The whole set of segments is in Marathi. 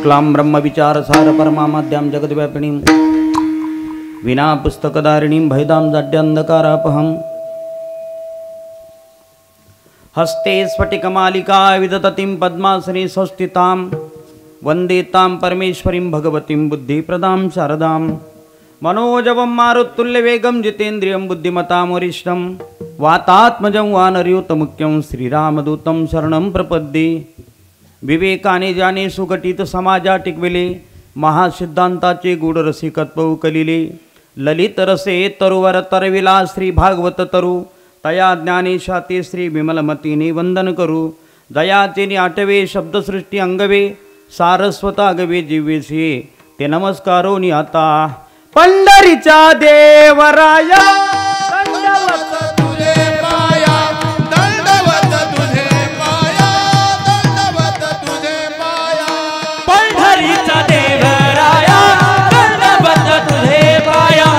शुक्लां ब्रह्मविचारसार परमाद्यां जगद्व्यापिनीं विना पुस्तकधारिणीं भैदां जाड्यान्धकारापहम् हस्ते स्फटिकमालिका विदधतीं पद्मासने संस्थितां वन्दे तां परमेश्वरीं भगवतीं बुद्धिप्रदां शारदां मनोजवं मारुत्तुल्यवेगं जितेन्द्रियं बुद्धिमतां वरिष्ठं वातात्मजं वानरयूतमुख्यं श्रीरामदूतं शरणं प्रपद्ये। विवेकाने जाणे सुघटित समाजा टिकविले महासिद्धांताचे गूढ रसिकत्व उकलिले ललित रसे तरुवर तरविला श्री भागवत तरु तया ज्ञानेशाते श्री विमलमतीने वंदन करू दयाचेने आठवे शब्दसृष्टी अंगवे सारस्वत आगवे जिव्वेसे ते नमस्कारोनी आता पंढरीच्या देवराया दंडवत तुझे पाया दंडवत तुझे पाया दंडवत तुझे पाया पंढरीच्या देवराया दंडवत तुझे पाया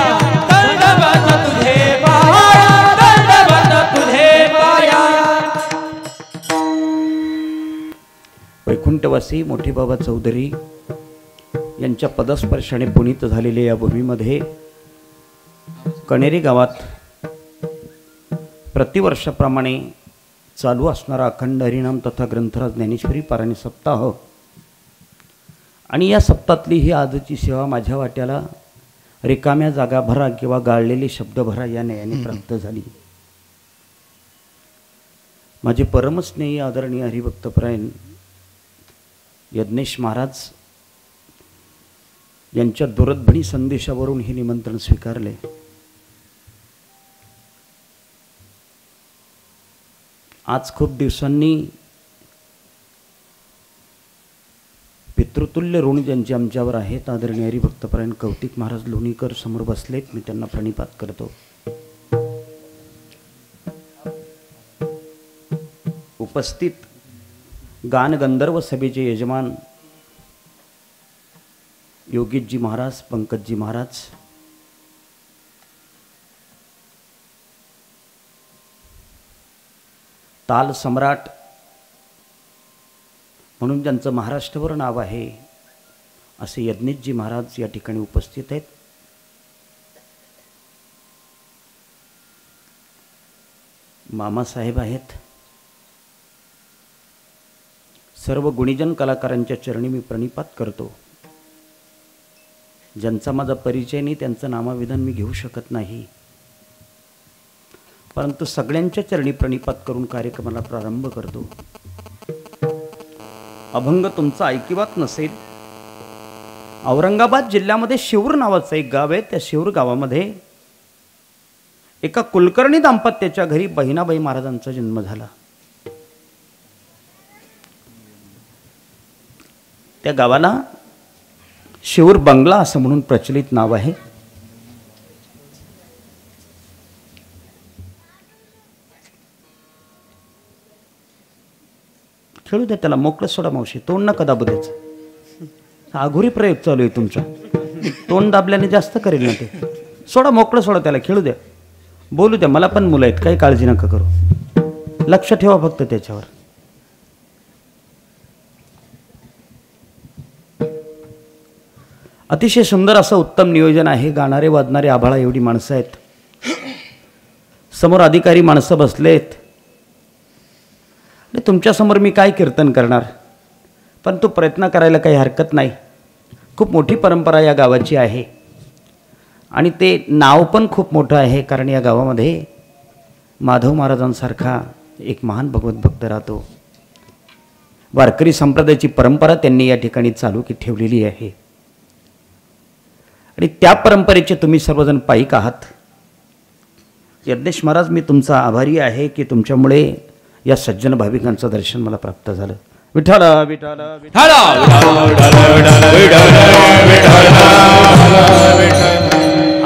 दंडवत तुझे पाया दंडवत तुझे पाया। वैकुंठवासी मोठे बाबा चौधरी यांच्या पदस्पर्शाने पुनीत झालेल्या या भूमीमध्ये कणेरी गावात प्रतिवर्षाप्रमाणे चालू असणारा अखंड हरिनाम तथा ग्रंथराज ज्ञानेश्वरी पारायण सप्ताह आणि या सप्ताहातली ही आजची सेवा माझ्या वाट्याला रिकाम्या जागा भरा किंवा गाळलेले शब्द भरा या न्यायाने प्राप्त झाली। माझे परमस्नेही आदरणीय हरिभक्तपरायण यज्ञेश महाराज यांच्या दूरध्वनी संदेशावरून हे निमंत्रण स्वीकारले। आज खूप दिवसांनी पितृतुल्य ऋण ज्यांचे आमच्यावर आहेत आदरणीय हरिभक्तपरायण कौतिक महाराज लोणीकर समोर बसलेत, मी त्यांना प्रणिपात करतो। उपस्थित गान गंधर्व सभेचे यजमान योगीजी महाराज, पंकजी महाराज, ताल सम्राट म्हणून ज्यांचं महाराष्ट्रभर नाव आहे असे यज्ञेशजी महाराज या ठिकाणी उपस्थित आहेत। मामासाहेब आहेत। सर्व गुणीजन कलाकारांच्या चरणी मी प्रणिपात करतो। ज्यांचा माझा परिचय नाही त्यांचं नामविधान मी घेऊ शकत नाही, परंतु सगळ्यांच्या चरणी प्रणिपात करून कार्यक्रमाला प्रारंभ करतो। अभंग तुमचा ऐकिवात नसेल, औरंगाबाद जिल्ह्यामध्ये शिवूर नावाचं एक गाव आहे। त्या शिवूर गावामध्ये एका कुलकर्णी दाम्पत्याच्या घरी बहिणाबाई महाराजांचा जन्म झाला। त्या गावाला शिवूर बंगला असं म्हणून प्रचलित नाव आहे। खेळू द्या त्याला, मोकळं सोडा मावशी, तोंड नका दाबू द्यायचं। आघोरी प्रयोग चालू आहे तुमचा, तोंड दाबल्याने जास्त करेल ना ते। सोडा, मोकळं सोडा त्याला, खेळू द्या, बोलू द्या। मला पण मुलं आहेत, काही काळजी नका करू, लक्ष ठेवा फक्त त्याच्यावर। अतिशय सुंदर असं उत्तम नियोजन आहे। गाणारे वाजणारे आभाळा एवढी माणसं आहेत, समोर अधिकारी माणसं बसलेत। तुमच्यासमोर मी काय कीर्तन करणार, पण तो प्रयत्न करायला काही हरकत नाही। खूप मोठी परंपरा या गावाची आहे आणि ते नाव पण खूप मोठं आहे, कारण या गावामध्ये माधव महाराजांसारखा एक महान भगवत भक्त राहतो। वारकरी संप्रदायाची परंपरा त्यांनी या ठिकाणी चालू ठेवलेली आहे आणि त्या परंपरेचे तुम्ही सर्वजण पाईक आहात। यज्ञेश महाराज, मी तुमचा आभारी आहे की तुमच्यामुळे या सज्जन भाविकांचं दर्शन मला प्राप्त झालं। विठ्ठल विठ्ठल विठ्ठल।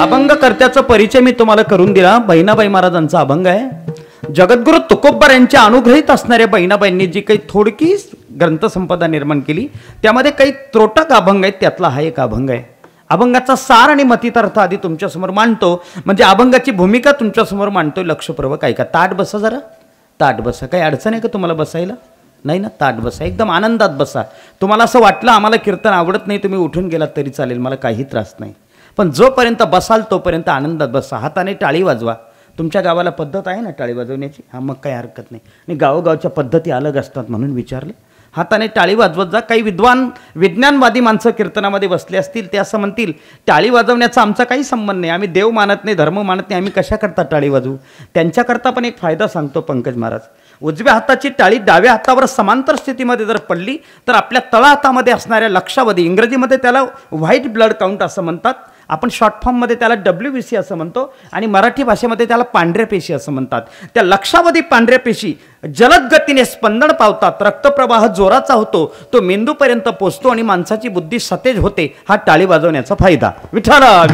अभंगकर्त्याचा परिचय मी तुम्हाला करून दिला। बहिणाबाई महाराजांचा अभंग आहे। जगद्गुरु तुकोबा यांच्या अनुग्रहित असणाऱ्या बहिणाबाईंनी जी काही थोडकी ग्रंथसंपदा निर्माण केली त्यामध्ये काही त्रोटक अभंग आहेत, त्यातला हा एक अभंग आहे। अभंगाचा सार आणि मतितार्थ आधी तुमच्यासमोर मांडतो, म्हणजे अभंगाची भूमिका तुमच्यासमोर मांडतोय। लक्षपूर्वक ऐका। ताट बसा, जरा ताट बसा। काही अडचण आहे का तुम्हाला बसायला? नाही ना, ताट बसा, एकदम आनंदात बसा. तुम्हाला असं वाटलं आम्हाला कीर्तन आवडत नाही, तुम्ही उठून गेलात तरी चालेल, मला काही त्रास नाही. पण जोपर्यंत बसाल तोपर्यंत आनंदात बसा. हाताने टाळी वाजवा. तुमच्या गावाला पद्धत आहे ना टाळी वाजवण्याची? हां, मग काही हरकत नाही. आणि गावोगावच्या पद्धती अलग असतात म्हणून विचारले. हाताने टाळी वाजवत जा. काही विद्वान विज्ञानवादी माणसं कीर्तनामध्ये बसले असतील, ते असं म्हणतील टाळी वाजवण्याचा आमचा काही संबंध नाही, आम्ही देव मानत नाही, धर्म मानत नाही, आम्ही कशाकरता टाळी वाजवू. त्यांच्याकरता पण एक फायदा सांगतो पंकज महाराज. उजव्या हाताची टाळी डाव्या हातावर समांतर स्थितीमध्ये जर पडली तर आपल्या तळहातामध्ये असणाऱ्या लक्षावधी, इंग्रजीमध्ये त्याला व्हाईट ब्लड काउंट असं म्हणतात, आपण शॉर्ट फॉर्ममध्ये त्याला WBC असं म्हणतो, आणि मराठी भाषेमध्ये त्याला पांढऱ्या पेशी असं म्हणतात. त्या लक्षावधी पांढऱ्या पेशी जलद गतीने स्पंदन पावतात, रक्तप्रवाह जोराचा होतो, तो मेंदूपर्यंत पोचतो आणि माणसाची बुद्धी सतेज होते. हा टाळी वाजवण्याचा फायदा. विठ्ठला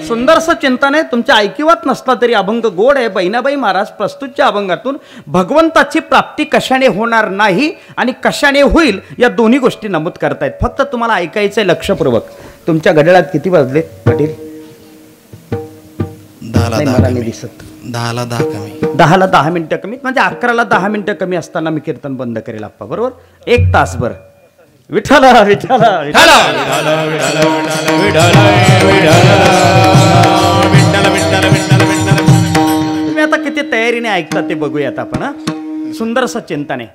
सुंदरसं चिंतन आहे. तुमच्या ऐकिवात नसला तरी अभंग गोड आहे. बहिणाबाई महाराज प्रस्तुतच्या अभंगातून भगवंताची प्राप्ती कशाने होणार नाही आणि कशाने होईल या दोन्ही गोष्टी नमूद करतायत. फक्त तुम्हाला ऐकायचंय लक्षपूर्वक. तुमच्या घड्याळात किती वाजले पाटील? 10 दिसत 10 10 मिनिटं कमी, म्हणजे 11ला 10 मिनिटं कमी असताना मी कीर्तन बंद करेल आप्पा, बरोबर? 1 तासभर. विठ्ठला विठ्ठला तुम्ही आता किती तयारीने ऐकता ते बघूयात आपण. सुंदरसं चिंतन आहे.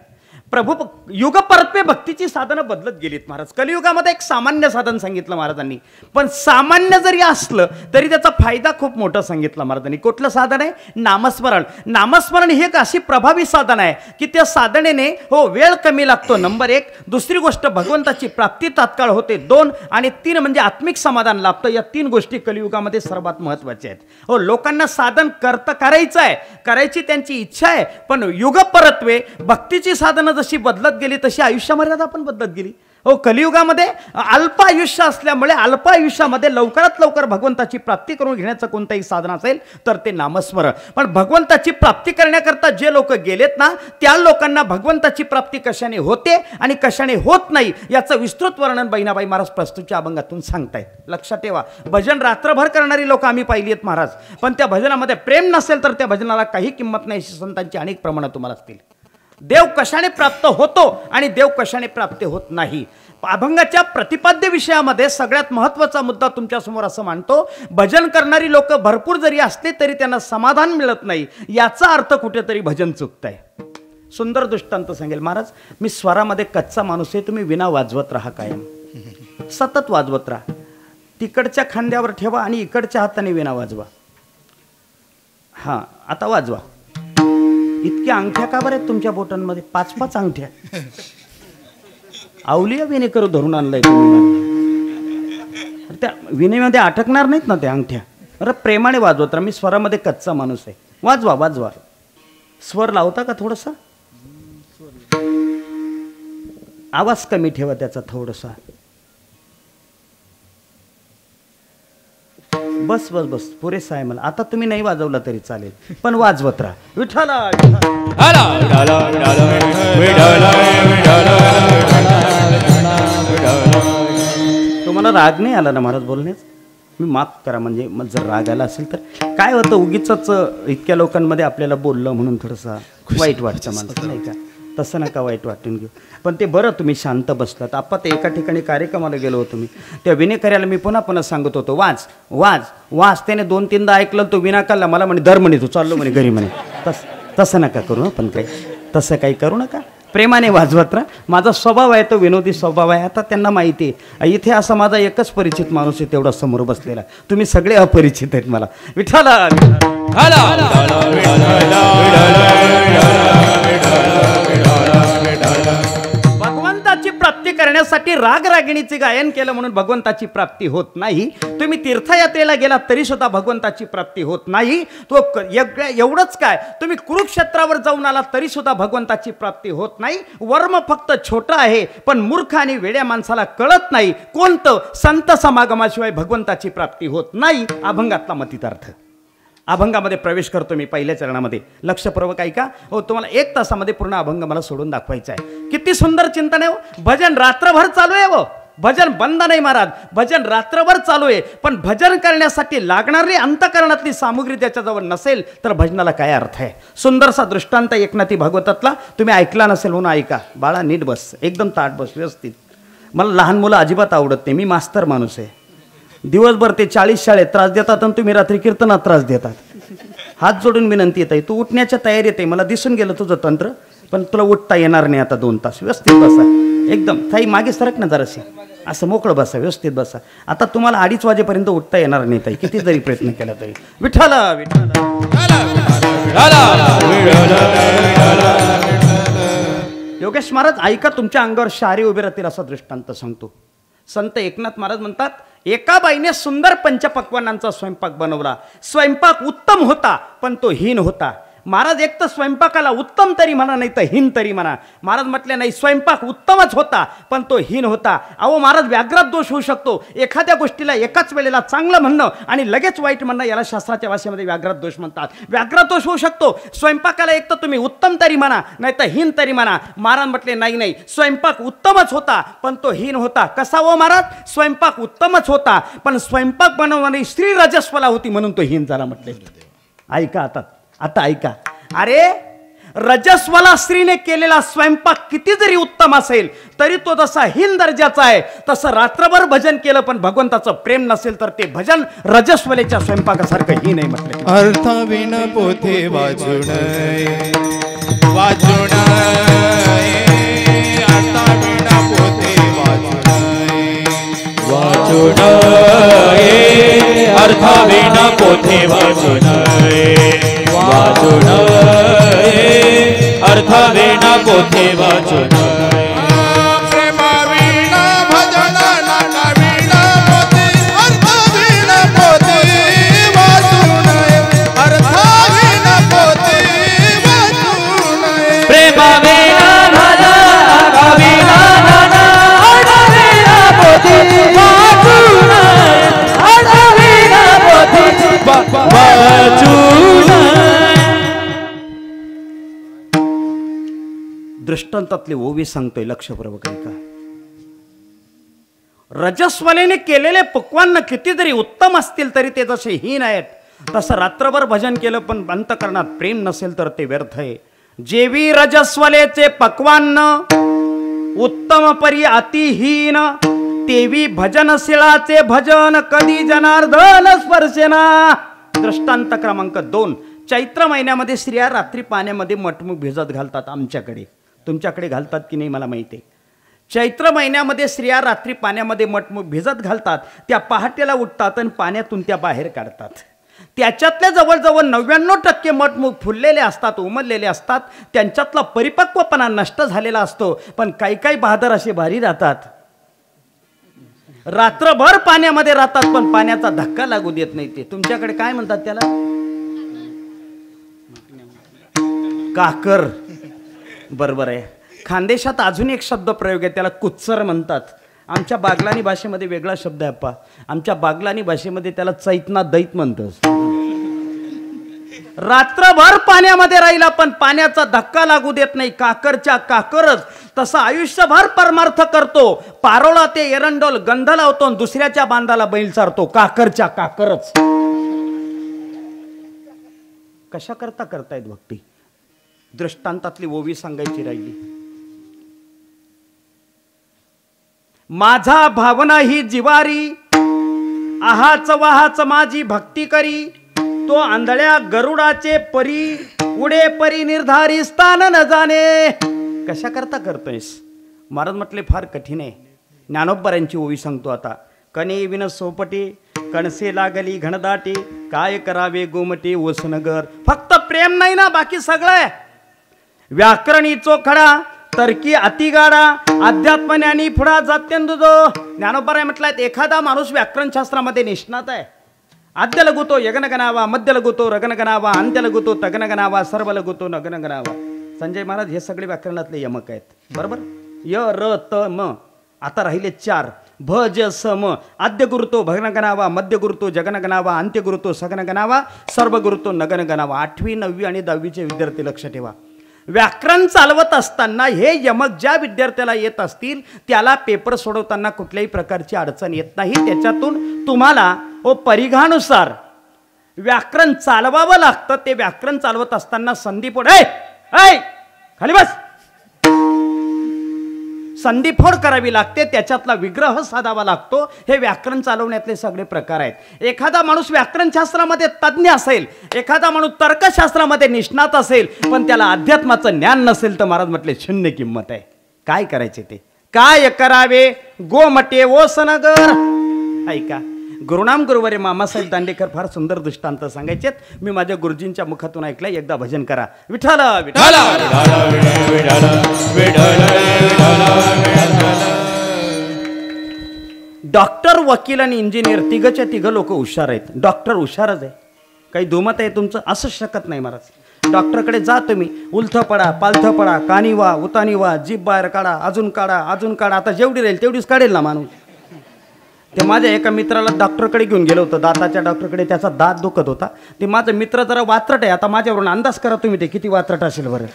प्रभू युग परत्वे भक्तीची साधनं बदलत गेलीत महाराज. कलियुगामध्ये एक सामान्य साधन सांगितलं महाराजांनी, पण सामान्य जरी असलं तरी त्याचा फायदा खूप मोठा सांगितला महाराजांनी. कुठलं साधन आहे? नामस्मरण. नामस्मरण ही एक अशी प्रभावी साधन आहे की त्या साधनेने हो वेळ कमी लागतो, नंबर 1. दुसरी गोष्ट, भगवंताची प्राप्ती तात्काळ होते, 2. आणि 3 म्हणजे आत्मिक समाधान लाभतं. या 3 गोष्टी कलियुगामध्ये सर्वात महत्त्वाच्या आहेत. हो, लोकांना साधन करायचं आहे, करायची त्यांची इच्छा आहे, पण युग परत्वे भक्तीची साधनं जशी बदलत गेली तशी आयुष्य मर्यादा पण बदलत गेली. हो, कलियुगामध्ये अल्प आयुष्य असल्यामुळे अल्प आयुष्यामध्ये लवकरात लवकर भगवंताची प्राप्ती करून घेण्याचं कोणतंही साधन असेल तर ते नामस्मरण. पण भगवंताची प्राप्ती करण्याकरता जे लोक गेलेत ना, त्या लोकांना भगवंताची प्राप्ती कशाने होते आणि कशाने होत नाही याचं विस्तृत वर्णन बहिणाबाई महाराज प्रस्तुतच्या अभंगातून सांगतायत. लक्षात ठेवा, भजन रात्रभर करणारी लोक आम्ही पाहिली आहेत महाराज, पण त्या भजनामध्ये प्रेम नसेल तर त्या भजनाला काही किंमत नाही. अशी संतांची अनेक प्रमाणात तुम्हाला असतील. देव कशाने प्राप्त होतो आणि देव कशाने प्राप्त होत नाही. अभंगाच्या प्रतिपाद्य विषयामध्ये सगळ्यात महत्त्वाचा मुद्दा तुमच्यासमोर असं मांडतो, भजन करणारी लोक भरपूर जरी असले तरी त्यांना समाधान मिळत नाही. याचा अर्थ कुठेतरी भजन चुकतंय. सुंदर दृष्टांत सांगेल महाराज. मी स्वरामध्ये कच्चा माणूस आहे, तुम्ही विणा वाजवत राहा, कायम सतत वाजवत राहा. तिकडच्या खांद्यावर ठेवा आणि इकडच्या हाताने विणा वाजवा. हां, आता वाजवा. इतक्या अंगठ्या का बरं आहेत तुमच्या बोटांमध्ये? 5-5 अंगठ्या. अवलिया विनेकर धरून आणलाय तुम्ही. त्या विनेमध्ये अटकणार नाहीत ना त्या अंगठ्या? अरे प्रेमाने वाजवत राहा. मी स्वरामध्ये कच्चा माणूस आहे. वाजवा वाजवा. स्वर लावता का थोडसा? आवाज कमी ठेवा त्याचा थोडासा. बस बस बस, पुरेसा आहे मला. आता तुम्ही नाही वाजवला तरी चालेल, पण वाजवत राहा. विठ्ठला तुम्हाला राग नाही आला ना महाराज बोलण्यास? मी माफ करा, म्हणजे जर राग आला असेल तर काय होतं, उगीच इतक्या लोकांमध्ये आपल्याला बोललं म्हणून थोडंसं वाईट वाटतं माणसं, नाही का? तसं नका वाईट वाटून घेऊ. पण ते बरं तुम्ही शांत बसलात. आपण ते एका ठिकाणी कार्यक्रमाला गेलो होतो मी, त्या विनेकऱ्याला मी पुन्हा पुन्हा सांगत होतो, वाच वाच वाच. त्याने 2-3दा ऐकलं, तो विना काढला. मला म्हणे धर म्हणे, तू चाललो म्हणे घरी म्हणे. तसं नका करू. पण काही तसं काही करू नका. प्रेमाने वाजवत राहा. माझा स्वभाव आहे तो विनोदी स्वभाव आहे. आता त्यांना माहिती आहे इथे असा माझा एकच परिचित माणूस आहे तेवढा समोर बसलेला. तुम्ही सगळे अपरिचित आहेत मला. विठ्ठला भगवंताची प्राप्ती करण्यासाठी राग रागिणीचे गायन केलं म्हणून भगवंताची प्राप्ती होत नाही. तुम्ही तीर्थयात्रेला गेलात तरी सुद्धा भगवंताची प्राप्ती होत नाही. तो एवढंच काय, तुम्ही कुरुक्षेत्रावर जाऊन आलात तरी सुद्धा भगवंताची प्राप्ती होत नाही. वर्म फक्त छोटं आहे, पण मूर्ख आणि वेड्या माणसाला कळत नाही कोणतं, संत समागमाशिवाय भगवंताची प्राप्ती होत नाही. अभंगातला मतितार्थ. अभंगामध्ये प्रवेश करतो मी पहिल्या चरणामध्ये. लक्षपूर्वक ऐका. हो, तुम्हाला 1 तासामध्ये पूर्ण अभंग मला सोडून दाखवायचा आहे. किती सुंदर चिंतन आहे. भजन रात्रभर चालू आहे. भजन बंद नाही महाराज, भजन रात्रभर चालू आहे. पण भजन करण्यासाठी लागणारी अंतकरणातली सामुग्री त्याच्याजवळ नसेल तर भजनाला काय अर्थ आहे. सुंदरसा दृष्टांत एकनाथी भागवतातला तुम्ही ऐकला नसेल म्हणून ऐका. बाळा नीट बस, एकदम ताट बस व्यवस्थित. मला लहान मुलं अजिबात आवडत नाही, मी मास्तर माणूस आहे. दिवसभर ते 40 शाळेत त्रास देतात आणि तुम्ही रात्री कीर्तनात त्रास देतात. हात जोडून विनंती येत आहे, तू उठण्याच्या तयारीत आहे, मला दिसून गेलं तुझं तंत्र, पण तुला उठता येणार नाही आता 2 तास. व्यवस्थित बसा एकदम. ताई मागे सरक ना जराशी, असं मोकळं बसा, व्यवस्थित बसा. आता तुम्हाला 2:30 वाजेपर्यंत उठता येणार नाही ताई, किती जरी प्रयत्न केला तरी. विठ्ठल विठ्ठल. योगेश महाराज ऐका, तुमच्या अंगावर शारी उभे राहतील असा दृष्टांत सांगतो. संत एकनाथ महाराज म्हणतात, एका बाईने सुंदर पंचपक्वानांचा स्वयंपाक बनवला. स्वयंपाक उत्तम होता पण तो हीन होता. महाराज एक तर स्वयंपाकाला उत्तम तरी म्हणा, नाही तर हीन तरी म्हणा. महाराज म्हटले नाही, स्वयंपाक उत्तमच होता पण तो हीन होता. अहो महाराज, व्याघ्रात दोष होऊ शकतो. एखाद्या गोष्टीला एकाच वेळेला चांगलं म्हणणं आणि लगेच वाईट म्हणणं, याला शास्त्राच्या भाषेमध्ये व्याघ्रात दोष म्हणतात. व्याघ्रात दोष होऊ शकतो. स्वयंपाकाला एक तर तुम्ही उत्तम तरी म्हणा, नाही तर हीन तरी म्हणा. महाराज म्हटले नाही नाही, स्वयंपाक उत्तमच होता पण तो हीन होता. कसा हो महाराज? स्वयंपाक उत्तमच होता पण स्वयंपाक बनवणारी स्त्री रजस्वला होती म्हणून तो हीन झाला म्हटले. ऐका आता ऐका. अरे रजस्वला स्त्रीने केलेला स्वयंपाक किती जरी उत्तम असेल तरी तो जसा हीन दर्जाचा आहे. तसं रात्रभर भजन केलं पण भगवंताचं प्रेम नसेल तर ते भजन रजस्वलेच्या स्वयंपाकासारखं हीन आहे म्हटलं. अर्थाविन पोथे वाचून वाचून अर्थाविन पोथे वाचून वाचून अर्थाविन पोथे वाचून वाचून अर्थाविन पोथे वाचून प्रेमाविन भजन नानाविन पोथे अर्थाविन पोथे वाचून अर्थाविन पोथे वाचून प्रेमाविन भजन अर्थाविन पोथे वाचून अर्थाविन पोथे वाचून. दृष्टांतातले ओवी सांगतोय, लक्षपूर्वक ऐका. रजस्वलेने केलेले पक्वान्न किती जरी उत्तम असतील तरी ते जसे हीन आहेत. तसं रात्रभर भजन केलं पण अंतकरणात प्रेम नसेल तर ते व्यर्थ आहे. जेवी रजस्वलेचे पक्वान्न उत्तम परी अतिहीन, तेवी भजनशिळाचे भजन कधी जनार्दन स्पर्शेना. दृष्टांत क्रमांक 2. चैत्र महिन्यामध्ये स्त्रिया रात्री पाण्यामध्ये मटमूग भिजत घालतात. आमच्याकडे, तुमच्याकडे घालतात की नाही मला माहिती आहे. चैत्र महिन्यामध्ये स्त्रिया रात्री पाण्यामध्ये मटमूग भिजत घालतात. त्या पहाटेला उठतात आणि पाण्यातून त्या बाहेर काढतात. त्याच्यातल्या जवळजवळ 99% मटमूग फुललेले असतात, उमललेले असतात. त्यांच्यातला परिपक्वपणा नष्ट झालेला असतो. पण काही काही बहादर असे भारी राहतात, रात्रभर पाण्यामध्ये राहतात पण पाण्याचा धक्का लागू देत नाही. ते तुमच्याकडे काय म्हणतात त्याला? काकर. बरोबर आहे. खानदेशात अजून एक शब्द प्रयोग आहे, त्याला कुत्सर म्हणतात. आमच्या बागलानी भाषेमध्ये वेगळा शब्द आहे अप्पा. आमच्या बागलानी भाषेमध्ये त्याला चैतना दैत म्हणतात. रात्रभर पाण्यामध्ये राहिला पण पाण्याचा धक्का लागू देत नाही. काकरच्या काकरच. तसं आयुष्यभर परमार्थ करतो. पारोळा ते एरंडोल गंध लावतो, दुसऱ्याच्या बांधाला बैल चारतो. काकरच्या काकरच. कशा करता करतायत भक्ती? दृष्टांतातली ओवी सांगायची राहिली. माझा भावना ही जिवारी, आहाच वाहाच माझी भक्ती करी. तो आंधळ्या गरुडाचे परी, उडे परी निर्धारी स्थान न जाणे. कशा करता करतोयस? महाराज म्हटले फार कठीण आहे. ज्ञानोबरांची ओवी सांगतो आता. कणे विन सोपटे, कणसे लागली घनदाटे, काय करावे गोमटे ओसनगर. फक्त प्रेम नाही ना, बाकी सगळं आहे. व्याकरणी चोखडा, तर्की अतिगाडा, अध्यात्मज्ञानी पुढा जात्यंदुजो. ज्ञानोबराय म्हटलाय एखादा माणूस व्याकरणशास्त्रामध्ये निष्णात आहे. आद्य लघुतो यगनगणावा, मध्य लघुतो रगनगणावा, अंत्य लघुतो तगनगणावा, सर्व लघुतो नगनगणावा. संजय महाराज हे सगळे व्याकरणातले यमक आहेत. बरोबर. य र त म. आता राहिले 4. भ ज स म. आद्य गुरुतो भगनगणावा, मध्य गुरुतो जगनगणावा, अंत्य गुरुतो सगनगणावा, सर्व गुरुतो नगनगणावा. 8वी 9वी आणि 10वीचे विद्यार्थी लक्ष ठेवा. व्याकरण चालवत असताना हे यमक ज्या विद्यार्थ्याला येत असतील त्याला पेपर सोडवताना कुठल्याही प्रकारची अडचण येत नाही. त्याच्यातून तुम्हाला परिघानुसार व्याकरण चालवावं लागतं. ते व्याकरण चालवत असताना संधीफोड खाली बस संधीफोड करावी लागते. त्याच्यातला विग्रह साधावा लागतो. हे व्याकरण चालवण्यातले सगळे प्रकार आहेत. एखादा माणूस व्याकरणशास्त्रामध्ये तज्ज्ञ असेल, एखादा माणूस तर्कशास्त्रामध्ये निष्णात असेल, पण त्याला अध्यात्माचं ज्ञान नसेल तर महाराज म्हटले शून्य किंमत आहे. काय करायचे ते काय करावे. गोमटे ओसनगर ऐका. गुरुनाम गुरुवारे मामासाहेब दांडेकर फार सुंदर दृष्टांत सांगायचेत. मी माझ्या गुरुजींच्या मुखातून ऐकलं. एकदा भजन करा. विठ्ठल विठ्ठल डॉक्टर, वकील आणि इंजिनियर तिघच्या तिघ लोक हुशार आहेत. डॉक्टर हुशारच आहे. काही दुमत आहे तुमचं असंच शकत नाही महाराज. डॉक्टरकडे जा तुम्ही. उलथं पडा, पालथं पडा, कानी वा, उतानी वा, जीभ बाहेर काढा, अजून काढा, अजून काढा. आता जेवढी राहील तेवढीच काढेल ना माणूस. ते माझ्या एका मित्राला डॉक्टरकडे घेऊन गेलो होतो. दाताच्या डॉक्टरकडे. त्याचा दात दुखत होता. ते माझा मित्र जरा वात्रट आहे. आता माझ्यावरून अंदाज करा तुम्ही ते किती वात्रट असेल बरं.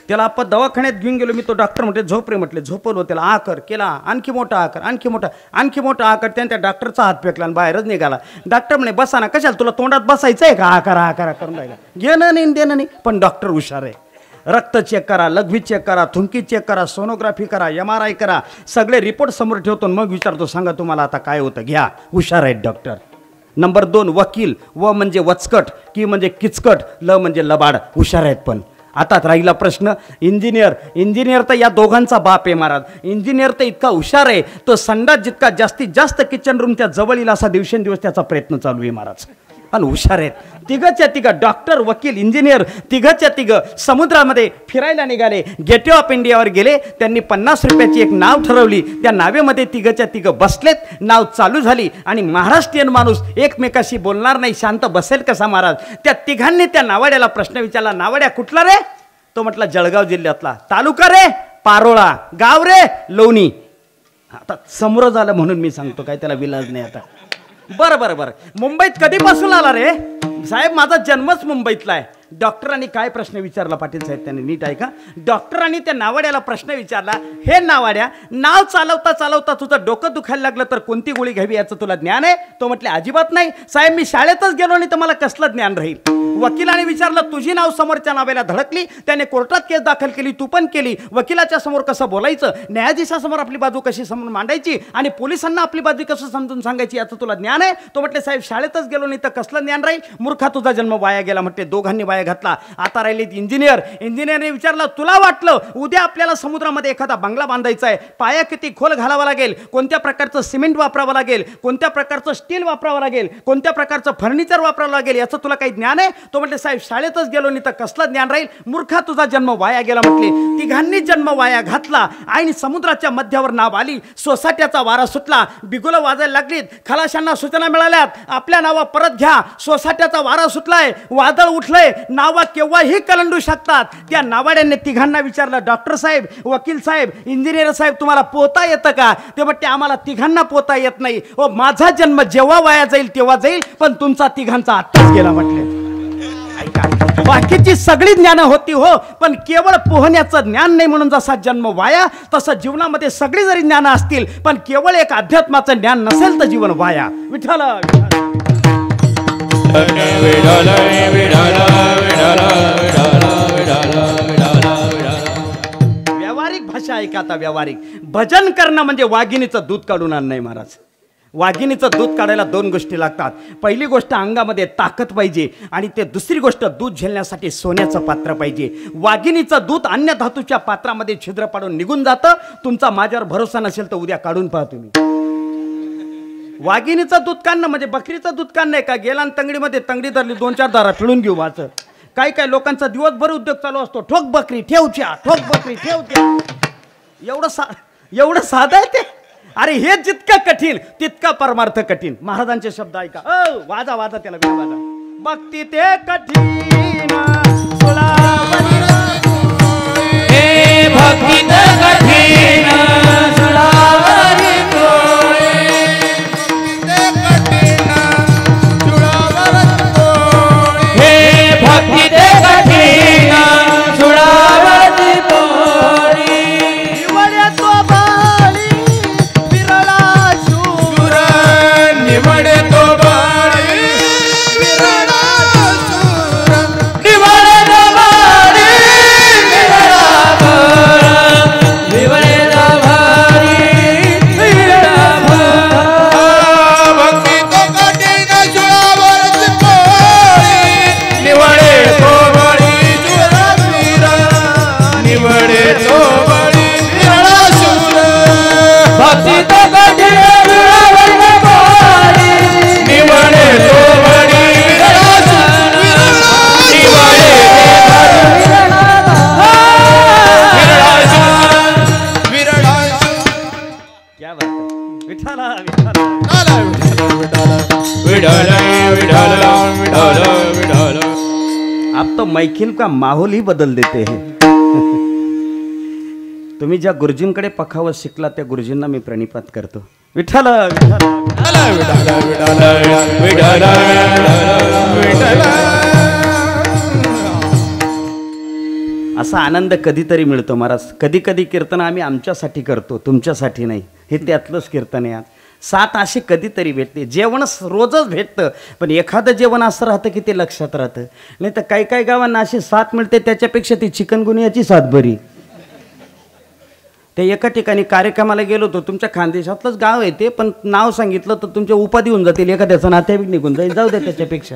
त्याला आपण दवाखान्यात घेऊन गेलो मी. तो डॉक्टर म्हटले झोप रे. म्हटले झोपवलो. त्याला आकर केला. आणखी मोठा आकर, आणखी मोठा आकर. त्याने त्या डॉक्टरचा हात फेकला आणि बाहेरच निघाला. डॉक्टर म्हणे बसा ना. कशाला तुला तोंडात बसायचं आहे का. आकार करून राहिला. घेणं नाही देणं नाही. पण डॉक्टर हुशार आहे. रक्त चेक करा, लघवी चेक करा, थुंकी चेक करा, सोनोग्राफी करा, MRI करा. सगळे रिपोर्ट समोर ठेवतो. मग विचारतो सांगा तुम्हाला आता काय होतं. घ्या. हुशार आहेत डॉक्टर. नंबर 2 वकील. व म्हणजे वचकट, की म्हणजे किचकट, ल म्हणजे लबाड. हुशार आहेत. पण आता राहिला प्रश्न इंजिनियर. इंजिनियर तर या दोघांचा बाप आहे महाराज. इंजिनियर तर इतका हुशार आहे. तो संडास जितका जास्तीत जास्त किचन रूम त्या जवळ येईल असा दिवसेंदिवस त्याचा प्रयत्न चालू आहे महाराज. पण हुशार आहेत. तिघच्या तिघ डॉक्टर, वकील, इंजिनियर तिघच्या तिघ समुद्रामध्ये फिरायला निघाले. गेटवे ऑफ इंडियावर गेले. त्यांनी 50 रुपयाची एक नाव ठरवली. त्या नावेमध्ये तिघच्या तिघ बसलेत. नाव चालू झाली आणि महाराष्ट्रीयन माणूस एकमेकाशी बोलणार नाही. शांत बसेल कसा महाराज. त्या तिघांनी त्या नावाड्याला प्रश्न विचारला. नावाड्या कुठला रे. तो म्हटला जळगाव जिल्ह्यातला. तालुका रे पारोळा. गाव रे लोणी. आता समोर झालं म्हणून मी सांगतो. काय त्याला विलाज नाही आता. बरं मुंबईत कधीपासून आला रे. साहेब माझा जन्मच मुंबईतला आहे. डॉक्टरांनी काय प्रश्न विचारला पाटील साहेब त्यांनी नीट ऐका. डॉक्टरांनी त्या नावाड्याला प्रश्न विचारला. हे नावाड्या, नाव चालवता चालवता तुझं डोकं दुखायला लागलं तर कोणती गोळी घ्यावी याचं तुला ज्ञान आहे. तो म्हटले अजिबात नाही साहेब. मी शाळेतच गेलो नाही तर मला कसलं ज्ञान राहील. वकिलाने विचारलं तुझी नाव समोरच्या नावाला धडकली. त्याने कोर्टात केस दाखल केली. तू पण केली. वकिलाच्या समोर कसं बोलायचं, न्यायाधीशासमोर आपली बाजू कशी समोर मांडायची आणि पोलिसांना आपली बाजू कसं समजून सांगायची याचं तुला ज्ञान आहे. तो म्हटले साहेब शाळेतच गेलो नाही तर कसलं ज्ञान राहील. मूर्खा तुझा जन्म वाया गेला. म्हटले दोघांनी वाया घातला. आता राहिले इंजिनियर. इंजिनियरने विचारलं तुला वाटलं उद्या आपल्याला समुद्रामध्ये एखादा बंगला बांधायचा आहे. पाया किती खोल घालावा लागेल, कोणत्या प्रकारचं सिमेंट वापरावं लागेल, कोणत्या प्रकारचं स्टील वापरावं लागेल, कोणत्या प्रकारचं फर्निचर वापरावं लागेल याचं तुला काही ज्ञान आहे. तो म्हटले साहेब शाळेतच गेलो नाही तर कसलं ज्ञान राहील. मूर्खा तुझा जन्म वाया गेला. म्हटले तिघांनी जन्म वाया घातला आणि समुद्राच्या मध्यावर नाव आली. सोसाट्याचा वारा सुटला. बिगुलं वाजायला लागलीत. खलाशांना सूचना मिळाल्यात आपल्या नावा परत घ्या. सोसाट्याचा वारा सुटलाय. वादळ उठलंय. नावा केव्हाही कलंडू शकतात. त्या नावाड्यांनी तिघांना विचारलं डॉक्टर साहेब, वकील साहेब, इंजिनियर साहेब तुम्हाला पोहता येतं का. ते म्हटले आम्हाला तिघांना पोहता येत नाही. ओ माझा जन्म जेव्हा वाया जाईल तेव्हा जाईल पण तुमचा तिघांचा आत्ताच गेला. म्हटले बाकीची सगळी ज्ञान होती हो पण केवळ पोहण्याचं ज्ञान नाही म्हणून जसा जन्म वाया तसं जीवनामध्ये सगळी जरी ज्ञान असतील पण केवळ एक अध्यात्माचं ज्ञान नसेल तर जीवन वाया. विठ्ठल व्यावहारिक भाषा ऐका. आता व्यावहारिक भजन करणं म्हणजे वाघिणीचं दूध काढून आणणं नाही महाराज. वाघिणीचं दूध काढायला 2 गोष्टी लागतात. पहिली गोष्ट अंगामध्ये ताकद पाहिजे आणि ते दुसरी गोष्ट दूध झेलण्यासाठी सोन्याचं पात्र पाहिजे. वाघिणीचं दूध अन्य धातूच्या पात्रामध्ये छिद्र पाडून निघून जातं. तुमचा माझ्यावर भरोसा नसेल तर उद्या काढून पहा तुम्ही. वाघिणीचं दूध काढणं म्हणजे बकरीचं दूध काढणं आहे का. गेला तंगडीमध्ये तंगडी धरली 2-4 दारा पिळून घेऊ वाचं. काय लोकांचा दिवसभर उद्योग चालू असतो. ठोक बकरी ठेवच्या, ठोक बकरी ठेवच्या. एवढं साधं आहे ते. अरे हे जितकं कठीण तितका परमार्थ कठीण. महाराजांचे शब्द ऐका. वाजा वाजा त्याला वाजा. भक्ती ते कठीण सुलावणी हे भक्ती ते कठीण सुलावणी हे भक्ती ते कठीण विठ्ठल विठ्ठल विठ्ठल विठ्ठल. आप तो मैखिल का माहौल ही बदल देते हैं. तुम्ही ज्या गुरुजींकडे पखावत शिकला त्या गुरुजींना मी प्रणिपात करतो. विठ्ठल विठ्ठल विठ्ठल विठ्ठल विठ्ठल विठ्ठल. असा आनंद कधीतरी मिळतो महाराज. कधी कधी कीर्तन आम्ही आमच्यासाठी करतो, तुमच्यासाठी नाही. हे त्यातलंच कीर्तन आहे. साथ अशी कधीतरी भेटते. जेवण रोजच भेटतं, पण एखादं जेवण असं राहतं की ते लक्षात राहतं. नाही तर काही काही गावांना अशी साथ मिळते, त्याच्यापेक्षा ती चिकनगुनियाची साथ बरी. ते एका ठिकाणी कार्यक्रमाला गेलो होतो. तुमच्या खानदेशातलंच गाव आहे ते, पण नाव सांगितलं तर तुमच्या उपाधी होऊन जातील, एखाद्याचा नातेवाईक निघून जाईल. जाऊ द्या त्याच्यापेक्षा.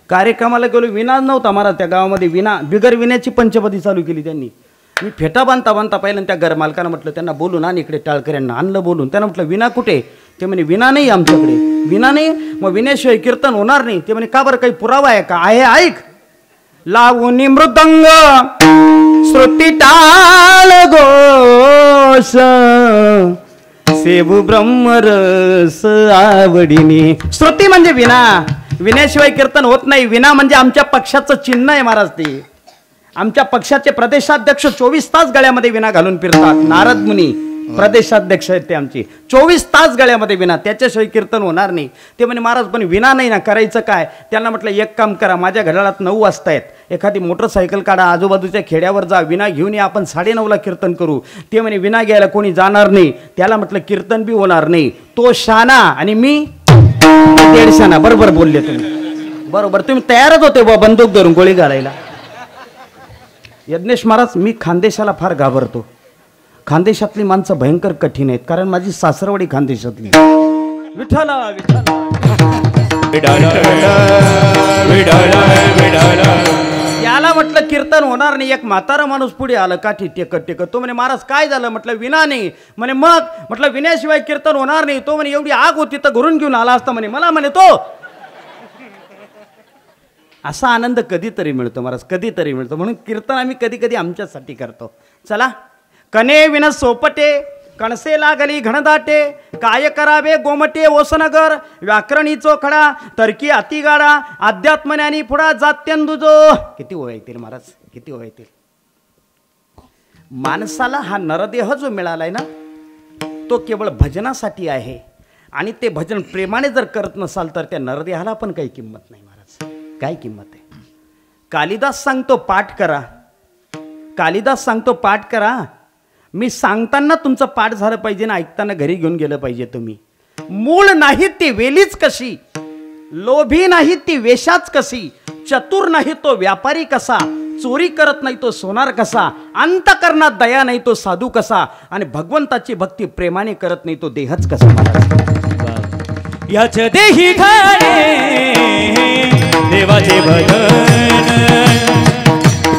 कार्यक्रमाला गेलो, विना नव्हता महाराज त्या गावामध्ये. बिगर विण्याची पंचपदी चालू केली त्यांनी. मी फेटा बांधता बांधता पाहिलं. त्या घर मालकानं म्हटलं त्यांना बोलून आणि इकडे टाळकऱ्यांना आणलं बोलून. त्यांना म्हटलं विना कुठे? ते म्हणे विना नाही आमच्याकडे. विना नाही, मग विण्याशिवाय कीर्तन होणार नाही. ते म्हणे का बरं, काही पुरावा आहे का? आहे, ऐक. लावून मृदंग श्रुती टाळ घोष सेवू ब्रह्मरस आवडीने. श्रुती म्हणजे विना. विण्याशिवाय कीर्तन होत नाही. विना म्हणजे आमच्या पक्षाचं चिन्ह आहे महाराज. ते आमच्या पक्षाचे प्रदेशाध्यक्ष 24 तास गळ्यामध्ये विना घालून फिरतात. नारद मुनी प्रदेशाध्यक्ष आहेत ते आमचे. 24 तास गळ्यामध्ये विना, त्याच्याशिवाय कीर्तन होणार नाही. ते म्हणे महाराज पण विना नाही ना, करायचं काय? त्यांना म्हटलं एक काम करा, माझ्या घड्याळात 9 वाजतायत, एखादी मोटरसायकल काढा, आजूबाजूच्या खेड्यावर जा, विना घेऊन या, आपण 9:30ला कीर्तन करू. ते म्हणे विना घ्यायला कोणी जाणार नाही. त्याला म्हटलं कीर्तन बी होणार नाही. तो शाना आणि मी 1.5 शाना. बरोबर बोलले तुम्ही, बरोबर. तुम्ही तयारच होते बा बंदूक धरून गोळी घालायला. यज्ञेश महाराज, मी खानदेशाला फार घाबरतो. खानदेशातली माणसं भयंकर कठीण आहेत, कारण माझी सासरवाडी खानदेशातली. विठ्ठल विठ्ठल याला म्हटलं कीर्तन होणार नाही. एक म्हातारा माणूस पुढे आलं काठी टेकत टेकत. तो म्हणे महाराज काय झालं? म्हटलं विना नाही. म्हणे मग? म्हटलं विण्याशिवाय कीर्तन होणार नाही. तो म्हणे एवढी आग होती तर घरून घेऊन आला असता म्हणे. मला म्हणे तो. असा आनंद कधीतरी मिळतो महाराज, कधीतरी मिळतो. म्हणून कीर्तन आम्ही कधी कधी आमच्यासाठी करतो. चला. कने विन सोपटे कणसे लागली घणदाटे, काय करावे गोमटे ओसनगर, व्याकरणी चोखडा तरकी अतिगाडा, अध्यात्मज्ञानी पुढा जात्यंदुजो. किती ओळ येतील महाराज, किती ओळ येतील. माणसाला हा नरदेह जो मिळालाय ना, तो केवळ भजनासाठी आहे. आणि ते भजन प्रेमाने जर करत नसाल तर त्या नरदेहाला पण काही किंमत नाही महाराज. काय किंमत आहे? कालिदास सांगतो पाठ करा. कालिदास सांगतो पाठ करा. मी सांगताना तुमचं पाठ झालं पाहिजे ना, ऐकताना घरी घेऊन गेलं पाहिजे तुम्ही. मूळ नाही ती वेलीच कशी, लोभी नाही ती वेशाच कशी, चतुर नाही तो व्यापारी कसा, चोरी करत नाही तो सोनार कसा, अंतकरणात दया नाही तो साधू कसा, आणि भगवंताची भक्ती प्रेमाने करत नाही तो देहच कसा. याच देही घाणे देवाचे भजन,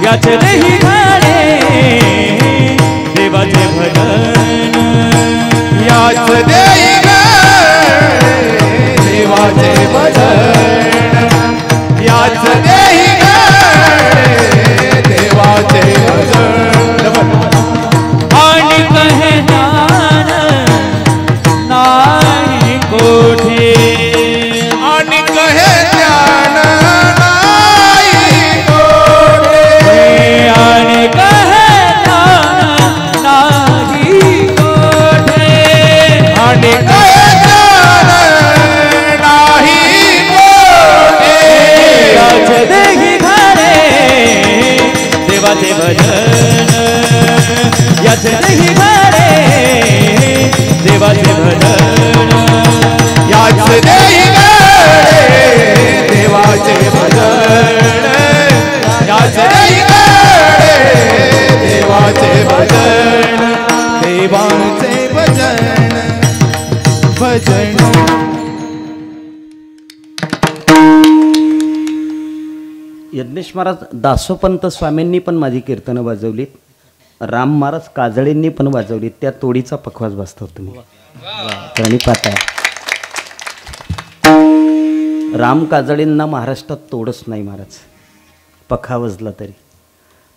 याच देही घाणे देवाचे भजन, याच देई देवाचे भजन, याच देई देवाचे भजन. आणि कहे ज्ञान नाही कोठे, आणि कहे ज्ञान नाही कोठे, आणि कहे ज्ञान नाही कोठे, आणि कहे ज्ञान नाही कोठे. याच देही घाणे देवाचे भजन, याच देही घाणे देवाचे भजन, याच देई देवाचे भजन, याच देई देवाचे भजन, देवाचे भजन, भजन. यज्ञेश महाराज दासोपंत स्वामींनी पण माझी कीर्तनं वाजवलीत. राम महाराज काजळेंनी पण वाजवलीत. त्या तोडीचा पखवाज वाजता तुम्ही प्रणिपात आहे. राम काजळेंना महाराष्ट्रात तोडच नाही महाराज. पखावजला तरी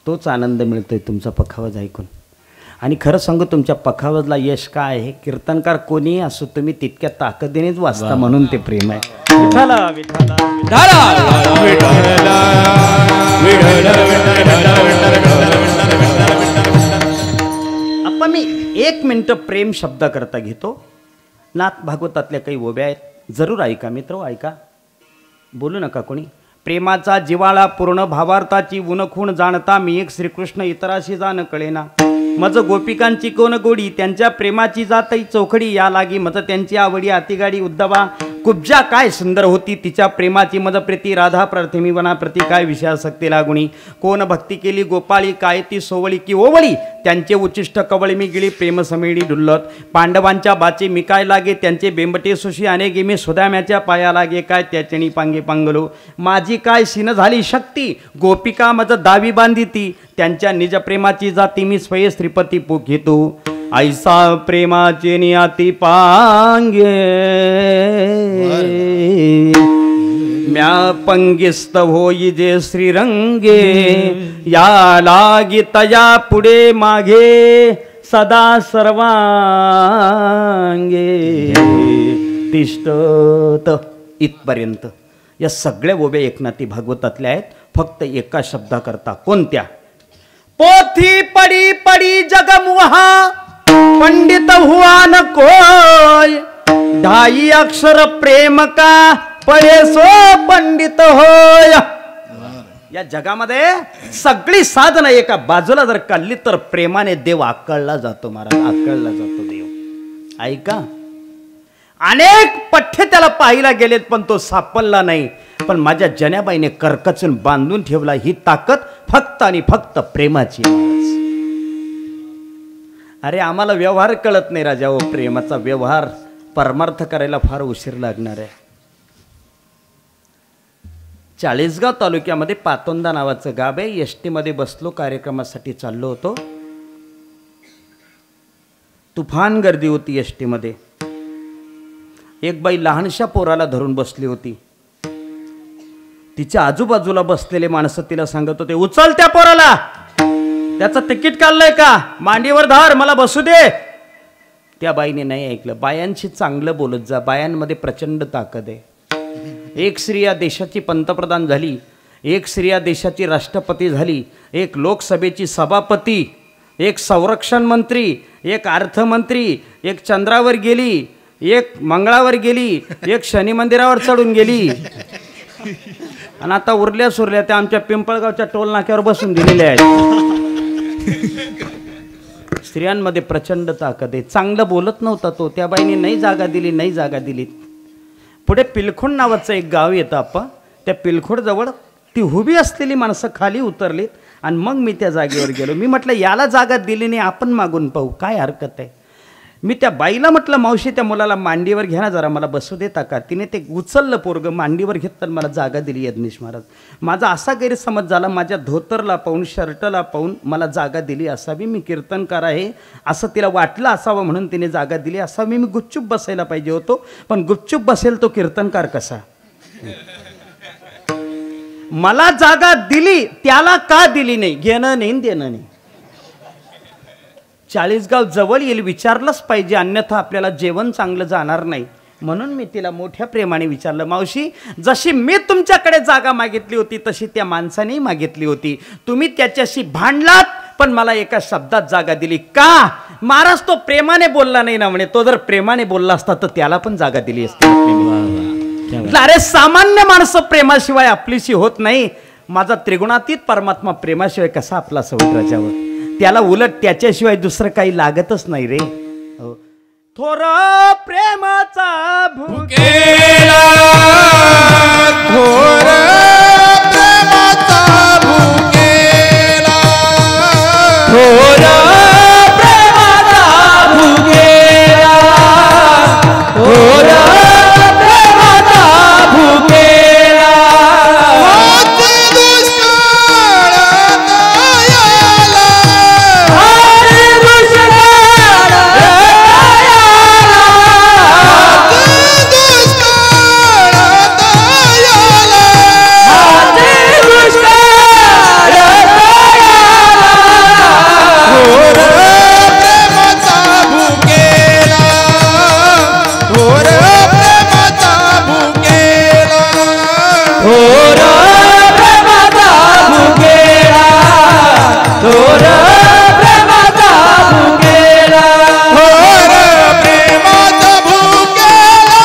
तोच आनंद मिळतोय तुमचा पखावज ऐकून. आणि खरं सांगू तुमच्या पखावजला यश काय आहे, कीर्तनकार कोणीही असो तुम्ही तितक्या ताकदीनेच वाचता म्हणून ते प्रेम आहे. विठ्ठला विठ्ठला आपण मी 1 मिनिट प्रेम शब्द करता घेतो. नाथ भागवतातल्या काही ओव्या आहेत, जरूर ऐका मित्र, ऐका, बोलू नका कोणी. प्रेमाचा जिवाळा पूर्ण भावार्थाची उनखूण जाणता मी एक श्रीकृष्ण इतराशी जाण कळेना. मज गोपिकांची कोण गोडी त्यांच्या प्रेमाची जातई चौखडी. या लागी मज त्यांची आवडी आतिगाडी उद्धवा. कुब्जा काय सुंदर होती तिच्या प्रेमाची मज प्रीती. राधा प्रथमी वना प्रति काय विषयासक्ती लागुणी. कोण भक्ती केली गोपाळी काय ती सोवळी की ओवळी. त्यांचे उच्चिष्ट कवळी मी गिळी प्रेम समेडी डुल्लत. पांडवांच्या बाचे मी काय लागे त्यांचे बेंबटे सुशी अनेक मी सुदाम्याच्या पाया लागे काय त्याचणी पांगे पांगलो. माझी काय सीन झाली शक्ती गोपिका मज दावी बांधी ती. त्यांच्या निज प्रेमाची जाती मी स्वय श्रीपती पूक घेतो. ऐसा प्रेमाचे नियाती पांगे म्या पंगिस्त होई जे श्रीरंगे. या लागी तया पुढे मागे सदा सर्वांगे तिष्ठत. इथपर्यंत या सगळ्या ओव्या एकनाथी भागवतातल्या आहेत, फक्त एका शब्दाकरता. कोणत्या? पोथी पडी पडी जगमुहा पंडित हुआ न कोय. 2.5 अक्षर प्रेम का पढे सो पंडित होय. या जगामध्ये सगळी साधना एका बाजूला जर काढली तर प्रेमाने देव आकळला जातो. महाराज आकळला जातो देव. ऐका, अनेक पठ्ठे त्याला पाहायला गेलेत पण तो सापडला नाही. पण माझ्या जनाबाईने करकचून बांधून ठेवला. ही ताकद फक्त आणि फक्त प्रेमाची. अरे आम्हाला व्यवहार कळत नाही राजा. हो, प्रेमाचा व्यवहार परमार्थ करायला फार उशीर लागणार आहे. चाळीसगाव तालुक्यामध्ये पातोंदा नावाचं गाव आहे. एसटी मध्ये बसलो, कार्यक्रमासाठी चाललो होतो. तुफान गर्दी होती एसटी मध्ये. एक बाई लहानशा पोराला धरून बसली होती. तिच्या आजूबाजूला बसलेले माणसं तिला सांगत होते, उचल त्या पोराला, त्याचं तिकीट काढलंय का, मांडीवर धार, मला बसू दे. त्या बाईने नाही ऐकलं. बायांशी चांगलं बोलत जा, बायांमध्ये प्रचंड ताकद आहे. एक स्त्री या देशाची पंतप्रधान झाली, एक स्त्री या देशाची राष्ट्रपती झाली, एक लोकसभेची सभापती, एक संरक्षण मंत्री, एक अर्थमंत्री, एक चंद्रावर गेली, एक मंगळावर गेली, एक शनी मंदिरावर चढून गेली. आणि आता उरल्या सुरल्या त्या आमच्या पिंपळगावच्या टोल नाक्यावर बसून दिलेल्या आहेत. स्त्रियांमध्ये प्रचंड ताकद आहे. चांगलं बोलत नव्हता तो, त्या बाईने नाही जागा दिली, नाही जागा दिली. पुढे पिलखोड नावाचं एक गाव येतं आपण. त्या पिलखोडजवळ ती उभी असलेली माणसं खाली उतरलीत आणि मग मी त्या जागेवर गेलो. मी म्हटलं याला जागा दिली नाही, आपण मागून पाहू, काय हरकत आहे. मी त्या बाईला म्हटलं, मावशी त्या मुलाला मांडीवर घ्या ना जरा, मला बसू देता का. तिने ते उचललं पोरगं, मांडीवर घेतलं, मला जागा दिली यज्ञेश महाराज. माझा असा गैरसमज झाला, माझ्या धोतरला पाहून, शर्टला पाहून मला जागा दिली असावी, मी कीर्तनकार आहे असं तिला वाटलं असावं म्हणून तिने जागा दिली असावी. मी गुपचूप बसायला पाहिजे होतो, पण गुपचूप बसेल तो कीर्तनकार कसा. मला जागा दिली, त्याला का दिली नाही, घेणं नाही देणं नाही. चाळीसगाव जवळ येईल, विचारलंच पाहिजे, अन्यथा आपल्याला जेवण चांगलं जाणार नाही. म्हणून मी तिला मोठ्या प्रेमाने विचारलं, मावशी जशी मी तुमच्याकडे जागा मागितली होती तशी त्या माणसाने मागितली होती, तुम्ही त्याच्याशी भांडलात पण मला एका शब्दात जागा दिली का. महाराज तो प्रेमाने बोलला नाही ना म्हणे. तो जर प्रेमाने बोलला असता तर त्याला पण जागा दिली असती. अरे सामान्य माणसं प्रेमाशिवाय आपलीशी होत नाही. माझा त्रिगुणातीत परमात्मा प्रेमाशिवाय कसा आपला सवय राजावर. त्याला उलट त्याच्याशिवाय दुसरं काही लागतच नाही रे. थोर प्रेमाचा भुकेला, थोर प्रेमाचा भुकेला, थोर प्रेमाचा भुकेला, थोर प्रेमाचा भुकेला. थोर प्रेमाचा भुकेला थोर प्रेमाचा भुकेला थोर प्रेमाचा भुकेला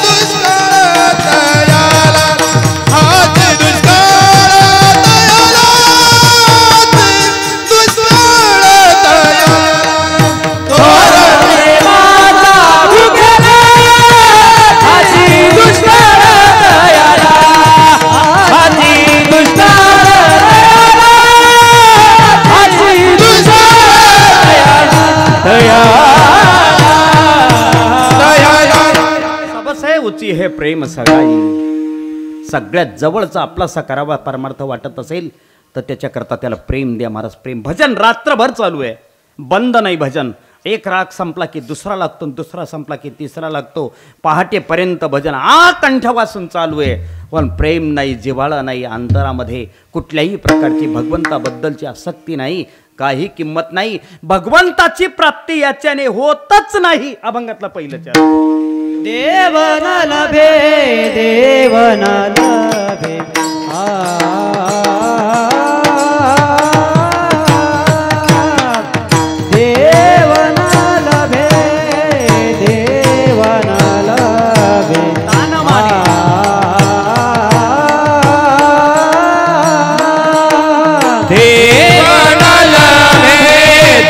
दुष्काळ तयाला हात दुष्काळ तयाला थोर प्रेमाचा भुकेला हाती दुष्काळ तयाला हाती दुष्काळ तयाला हाती दुष्काळ तयाला सबसे ऊंची हे प्रेम सगाई. सगळ्यात जवळचा आपलासा करावा परमार्थ वाटत असेल तर त्याच्याकरता त्याला प्रेम द्या महाराज. प्रेम भजन रात्रभर चालू आहे, बंद नाही भजन. एक राग संपला की दुसरा लागतो, दुसरा संपला की तिसरा लागतो, पहाटेपर्यंत भजन कंठवासून चालू आहे. पण प्रेम नाही, जिव्हाळा नाही, अंतरामध्ये कुठल्याही प्रकारची भगवंताबद्दलची आसक्ती नाही, काही किंमत नाही. भगवंताची प्राप्ती याच्याने होतच नाही. अभंगातला पहिलं चरण. देव न लभे देव न लभे देव न लभे देव न लभे देव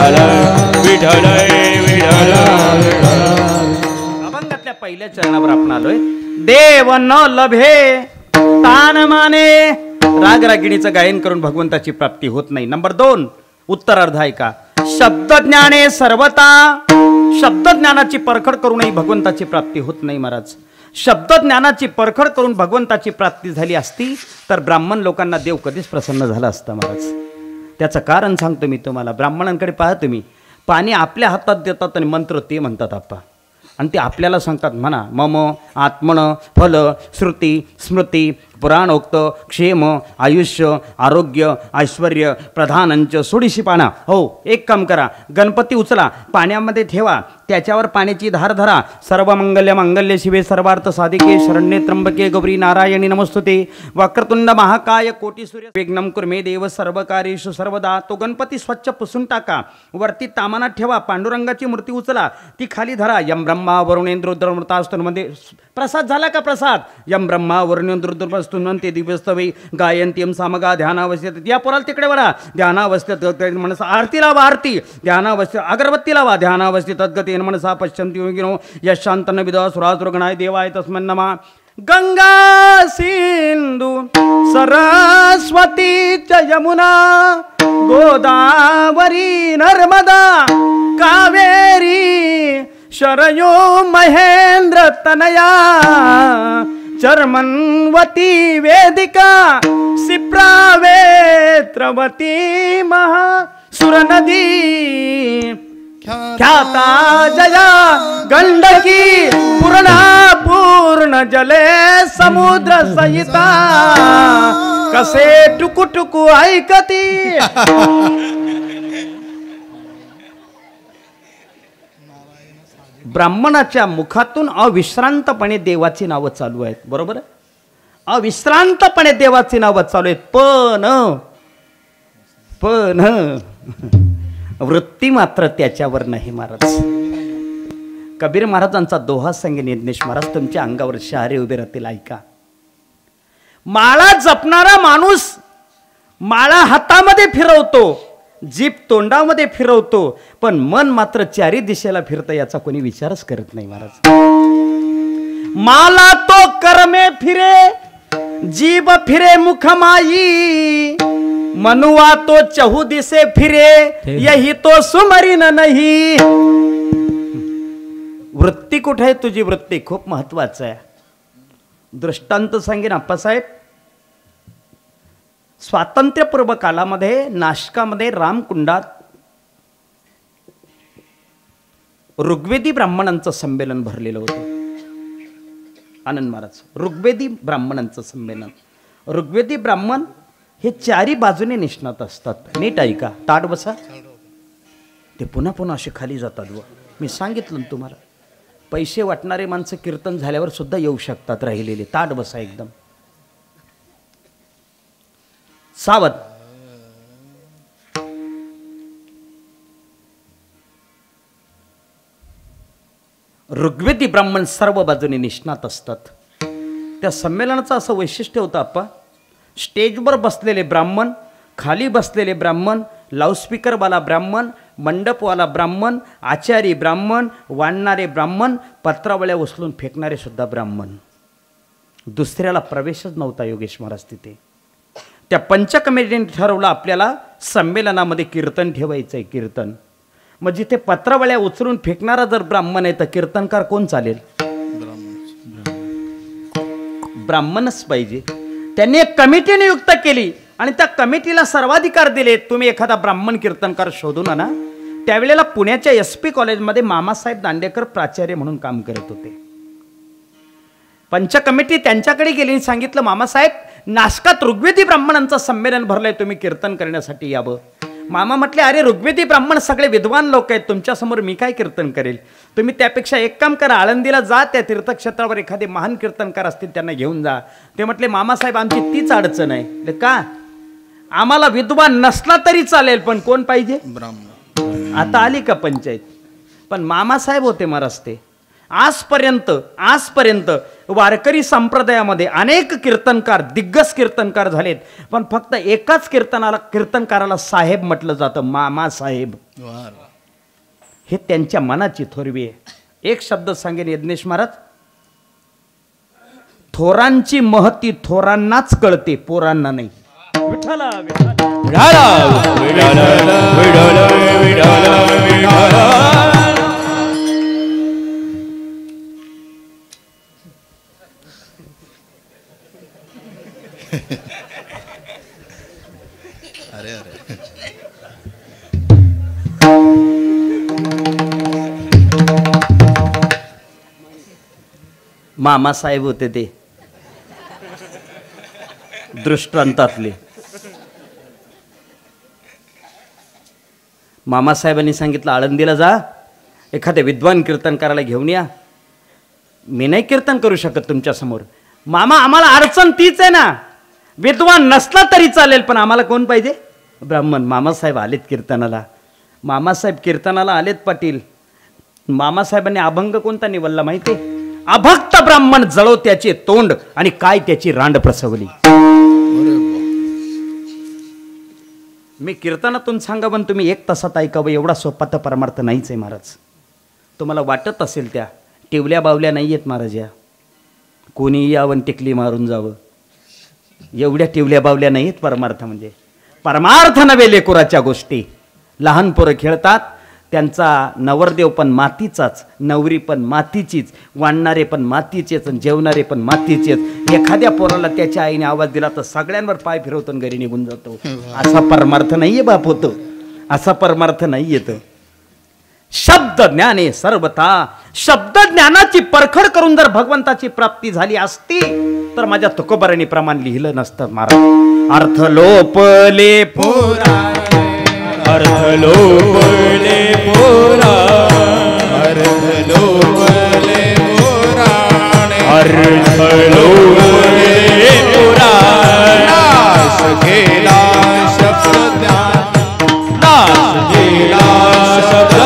न लभे दान माने अभंगातल्या पहिल्या चरणावर आपण आलोय. देव न लभे तान माने. रागरागिणीचं गायन करून भगवंताची प्राप्ती होत नाही. नंबर 2 उत्तरार्ध ऐका. शब्द ज्ञाने सर्वता. शब्द ज्ञानाची परखड करूनही भगवंताची प्राप्ती होत नाही महाराज. शब्द ज्ञानाची परखड करून भगवंताची प्राप्ती झाली असती तर ब्राह्मण लोकांना देव कधीच प्रसन्न झाला असता महाराज. त्याचं कारण सांगतो मी तुम्हाला. ब्राह्मणांकडे पहा तुम्ही, पाणी आपल्या हातात देतात आणि मंत्र ते म्हणतात आप्पा, आणि ते आपल्याला सांगतात म्हणा मम आत्मन फल श्रुती स्मृती पुराणोक्त क्षेम आयुष्य आरोग्य ऐश्वर्य प्रधानंच सोडीशी पाना. हो, एक काम करा, गणपती उचला, पाण्यामध्ये ठेवा, त्याच्यावर पाण्याची धार धरा. सर्व मंगल्य मांगल्य शिवे सर्वार्थ साधिके शरण्ये त्र्यंबके गौरी नारायणी नमस्तुते. वक्रतुंड महाकाय कोटी सूर्य विघ्नं कुर्मे देव सर्व कार्येषु सर्वदा. तो गणपती स्वच्छ पुसून टाका, वरती तामानात ठेवा, पांडुरंगाची मूर्ती उचला, ती खाली धरा. यम ब्रह्मा वरुणेंद्र रुद्रमृतास्तुन्मध्ये प्रसाद झाला का? प्रसाद. यम ब्रह्मा वरुणेंद्र रुद्रमृतास्तुन्वन्ते दिव्यस्तवे गायन्त्यम सामगा ध्यानावस्थित. या पोराला तिकडे वळा, ध्यानावस्थित म्हणस आरती लावा, आरती ध्यानावस्थित, अगरबत्ती लावा, ध्यानावस्थित तद्गती मनसा पश्यन्ति योगिनो यशांतन विदा सुरासुरगणाय देवाय तस्मै नमः. गंगा सिंधु सरस्वती च यमुना गोदावरी नर्मदा कावेरी शरयो महेंद्र तनया चर्मन्वती वेदिका सिप्रा वेत्रवती महा सुरनदी ख्याता जया गंडकी पूर्णा पूर्ण जले समुद्र सहिता कसे टुकु टुकु ऐकती. ब्राह्मणाच्या मुखातून अविश्रांतपणे देवाची नावं चालू आहेत. बरोबर, अविश्रांतपणे देवाची नावं चालू आहेत. पण वृत्ती मात्र त्याच्यावर नाही. महाराज कबीर महाराजांचा दोहा सांगेन यज्ञेश महाराज, तुमच्या अंगावर शहारे उभे राहतील. ऐका, माळा जपणारा माणूस माळा हातामध्ये फिरवतो, जीभ तोंडामध्ये फिरवतो, पण मन मात्र चारी दिशेला फिरतं याचा कोणी विचारच करत नाही. महाराज माला तो कर्मे फिरे, जीभ फिरे मुखमाई, मनुआ तो चहु दिसे फिरे, यही तो सुमरीन नाही. वृत्ती कुठे आहे तुझी? वृत्ती खूप महत्वाचं आहे. दृष्टांत सांगेन आप्पासाहेब. स्वातंत्र्यपूर्व कालामध्ये नाशकामध्ये रामकुंडात ऋग्वेदी ब्राह्मणांचं संमेलन भरलेलं होतं. आनंद महाराज, ऋग्वेदी ब्राह्मणांचं संमेलन. ऋग्वेदी ब्राह्मण हे चारी बाजूने निष्णात असतात. नीट ऐका, ताट बसा. ते पुन्हा पुन्हा असे खाली जातात. व मी सांगितलं ना तुम्हाला, पैसे वाटणारे माणसं कीर्तन झाल्यावर सुद्धा येऊ शकतात राहिलेले. ताट बसा एकदम सावध. ऋग्वेदी ब्राह्मण सर्व बाजूने निष्णात असतात. त्या संमेलनाचं असं वैशिष्ट्य होतं आप्पा, स्टेजवर बसलेले ब्राह्मण, खाली बसलेले ब्राह्मण, लाऊडस्पीकरवाला ब्राह्मण, मंडपवाला ब्राह्मण, आचारी ब्राह्मण, वाढणारे ब्राह्मण, पत्रावळ्या उचलून फेकणारे सुद्धा ब्राह्मण. दुसऱ्याला प्रवेशच नव्हता योगेश महाराज तिथे. त्या पंचकमिटीने ठरवलं आपल्याला संमेलनामध्ये कीर्तन ठेवायचं आहे. कीर्तन मग जिथे पत्रावळ्या उचलून फेकणारा जर ब्राह्मण आहे तर कीर्तनकार कोण चालेल? ब्राह्मणच पाहिजे. त्यांनी एक कमिटी नियुक्त केली आणि त्या कमिटीला सर्वाधिकार दिले. तुम्ही एखादा ब्राह्मण कीर्तनकार शोधून आणा. त्यावेळेला पुण्याच्या SP कॉलेजमध्ये मामासाहेब दांडेकर प्राचार्य म्हणून काम करत होते. पंच कमिटी त्यांच्याकडे गेली आणि सांगितलं, मामासाहेब नाशकात ऋग्वेदी ब्राह्मणांचं संमेलन भरलंय, तुम्ही कीर्तन करण्यासाठी यावं. मामा म्हटले, अरे ऋग्वेदी ब्राह्मण सगळे विद्वान लोक आहेत, तुमच्यासमोर मी काय कीर्तन करेल. तुम्ही त्यापेक्षा एक काम करा, आळंदीला जा, त्या तीर्थक्षेत्रावर एखादे महान कीर्तनकार असतील त्यांना घेऊन जा. ते म्हटले, मामासाहेब आमची तीच अडचण आहे. का? आम्हाला विद्वान नसला तरी चालेल, पण कोण पाहिजे? ब्राह्मण. आता आली का पंचायत? पण मामासाहेब होते महाराज ते. आजपर्यंत वारकरी संप्रदायामध्ये अनेक कीर्तनकार, दिग्गज कीर्तनकार झालेत, पण फक्त एकाच कीर्तनकाराला साहेब म्हटलं जातं, मामासाहेब. हे त्यांच्या मनाची थोरवी आहे. एक शब्द सांगेन यज्ञेश महाराज, थोरांची महती थोरांनाच कळते, पोरांना नाही. विठ्ठला अरे अरे मामासाहेब होते ते. दृष्टांतातले. मामासाहेबांनी सांगितलं आळंदीला जा, एखाद्या विद्वान कीर्तनकाराला घेऊन या. मी नाही कीर्तन करू शकत तुमच्यासमोर. मामा आम्हाला अडचण तीच आहे ना, विद्वान नसला तरी चालेल पण आम्हाला कोण पाहिजे? ब्राह्मण. मामासाहेब आलेत कीर्तनाला. मामासाहेब कीर्तनाला आलेत पाटील. मामासाहेबांनी अभंग कोणता निवडला माहिती? अभक्त ब्राह्मण जळो त्याचे तोंड आणि काय त्याची रांड प्रसवली. मी कीर्तनातून सांगा पण तुम्ही 1 तासात ऐकावं एवढा सोपा तर परमार्थ नाहीच आहे महाराज. तुम्हाला वाटत असेल त्या टिवल्या बावल्या नाही आहेत महाराज, या कोणी यावं टिकली मारून जावं एवढ्या टिवल्या बावल्या नाही आहेत परमार्थ. म्हणजे परमार्थ नव्हे लेकुराच्या गोष्टी. लहान पोरं खेळतात, त्यांचा नवरदेव पण मातीचाच, नवरी पण मातीचीच, वाढणारे पण मातीचेच आणि जेवणारे पण मातीचेच. एखाद्या पोराला त्याच्या आईने आवाज दिला तर सगळ्यांवर पाय फिरवतो आणि घरी निघून जातो. असा परमार्थ नाहीये बाप होतो, असा परमार्थ नाही येत. शब्द ज्ञाने सर्वथा. शब्द ज्ञानाची परखड करून जर भगवंताची प्राप्ती झाली असती तर माझ्या तुकोबारांनी प्रमाण लिहिलं नसतं महाराज. अर्थ लोपले पुराणे, अर्थ लोपले पुराणे, अर्थ लोपले पुराणे, अर्थ लोपले पुराणे. नाश केला शब्द ज्ञान, नाश केला शब्द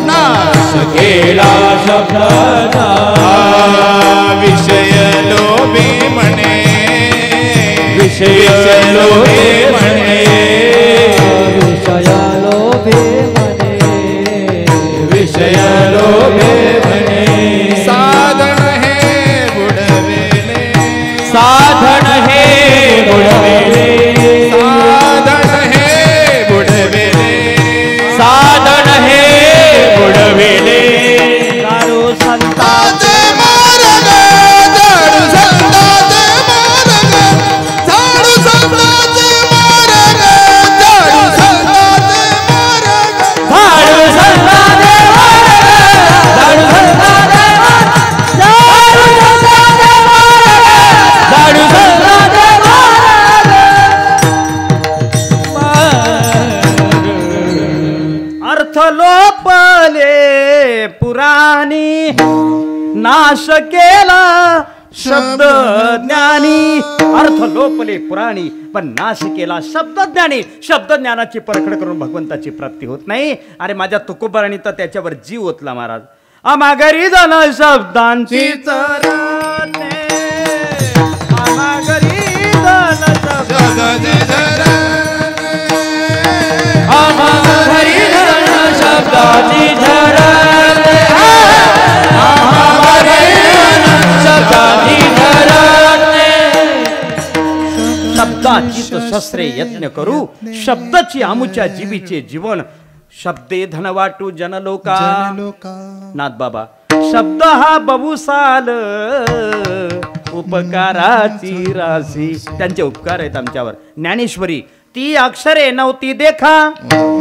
नाश केला शब्द. विषय लोभी म्हणे, विषय लोभे म्हणे, विषय लोभे म्हणे, विषय लोभे म्हणे. साधन हे बुडवेले, साधन हे बुडवेले, साधन हे बुडवेले, साधन हे बुडवेले. दारू संताचे ताचे मार्ग, झाडू संताचे मार्ग, झाडू संताचे मार्ग, झाडू संताचे मार्ग, झाडू संताचे मार्ग, झाडू संताचे मार्ग, झाडू संताचे मार्ग, झाडू संताचे मार्ग. अर्थ लोपले पुराणी, नाश केला शब्द ज्ञानी. अर्थ लोपले पुराणी पण नाश केला शब्द ज्ञानी. शब्द ज्ञानाची परखड करून भगवंताची प्राप्ती होत नाही. अरे माझ्या तुकोबारांनी तर त्याच्यावर जीव ओतला महाराज. आमाघरी जन शब्दांची चरणे, आमाघरी जन शब्दांची आम्हा घरी धन शब्दाची झरणे, आम्हा घरी धन शब्दाची झरणे. शब्दाची तो शस्त्रे यज्ञ करू, शब्दाची आमुच्या जीवीचे जीवन. शब्दे धन वाटू जनलोका. नाथ बाबा शब्द हा बबुसाल उपकाराची राशी. त्यांचे उपकार आहेत आमच्यावर. ज्ञानेश्वरी ती अक्षरे नव्हती देखा,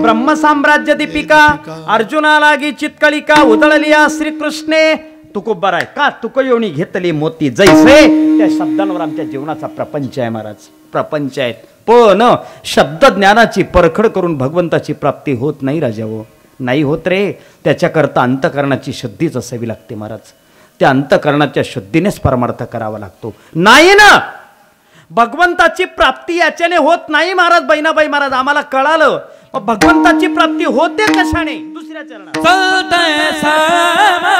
ब्रह्म साम्राज्य दीपिका. अर्जुना लागी चितकळिका, उधळली श्रीकृष्णे. तुकोबार आहे का तुकयोनी घेतली मोती जैसे. त्या शब्दांवर आमच्या जीवनाचा प्रपंच आहे महाराज, प्रपंच आहेत. पण शब्द ज्ञानाची परखड करून भगवंताची प्राप्ती होत नाही राजा हो, नाही होत रे. त्याच्याकरता अंतकरणाची शुद्धीच असावी लागते महाराज. त्या अंतकरणाच्या शुद्धीनेच परमार्थ करावा लागतो. नाही ना भगवंताची प्राप्ती याच्याने होत नाही महाराज. बहिणाबाई महाराज आम्हाला कळालं. मग भगवंताची प्राप्ती होते कशाने? दुसऱ्या चरणात सत समा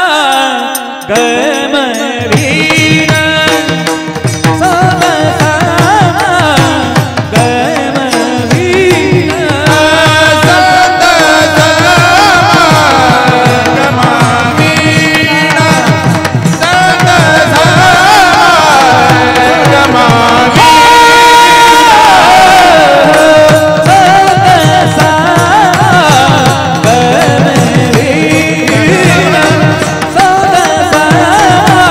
गमरीन, सत समा गमरीन, सत गमावीण, सत गमावीण. गमरीन, सत समा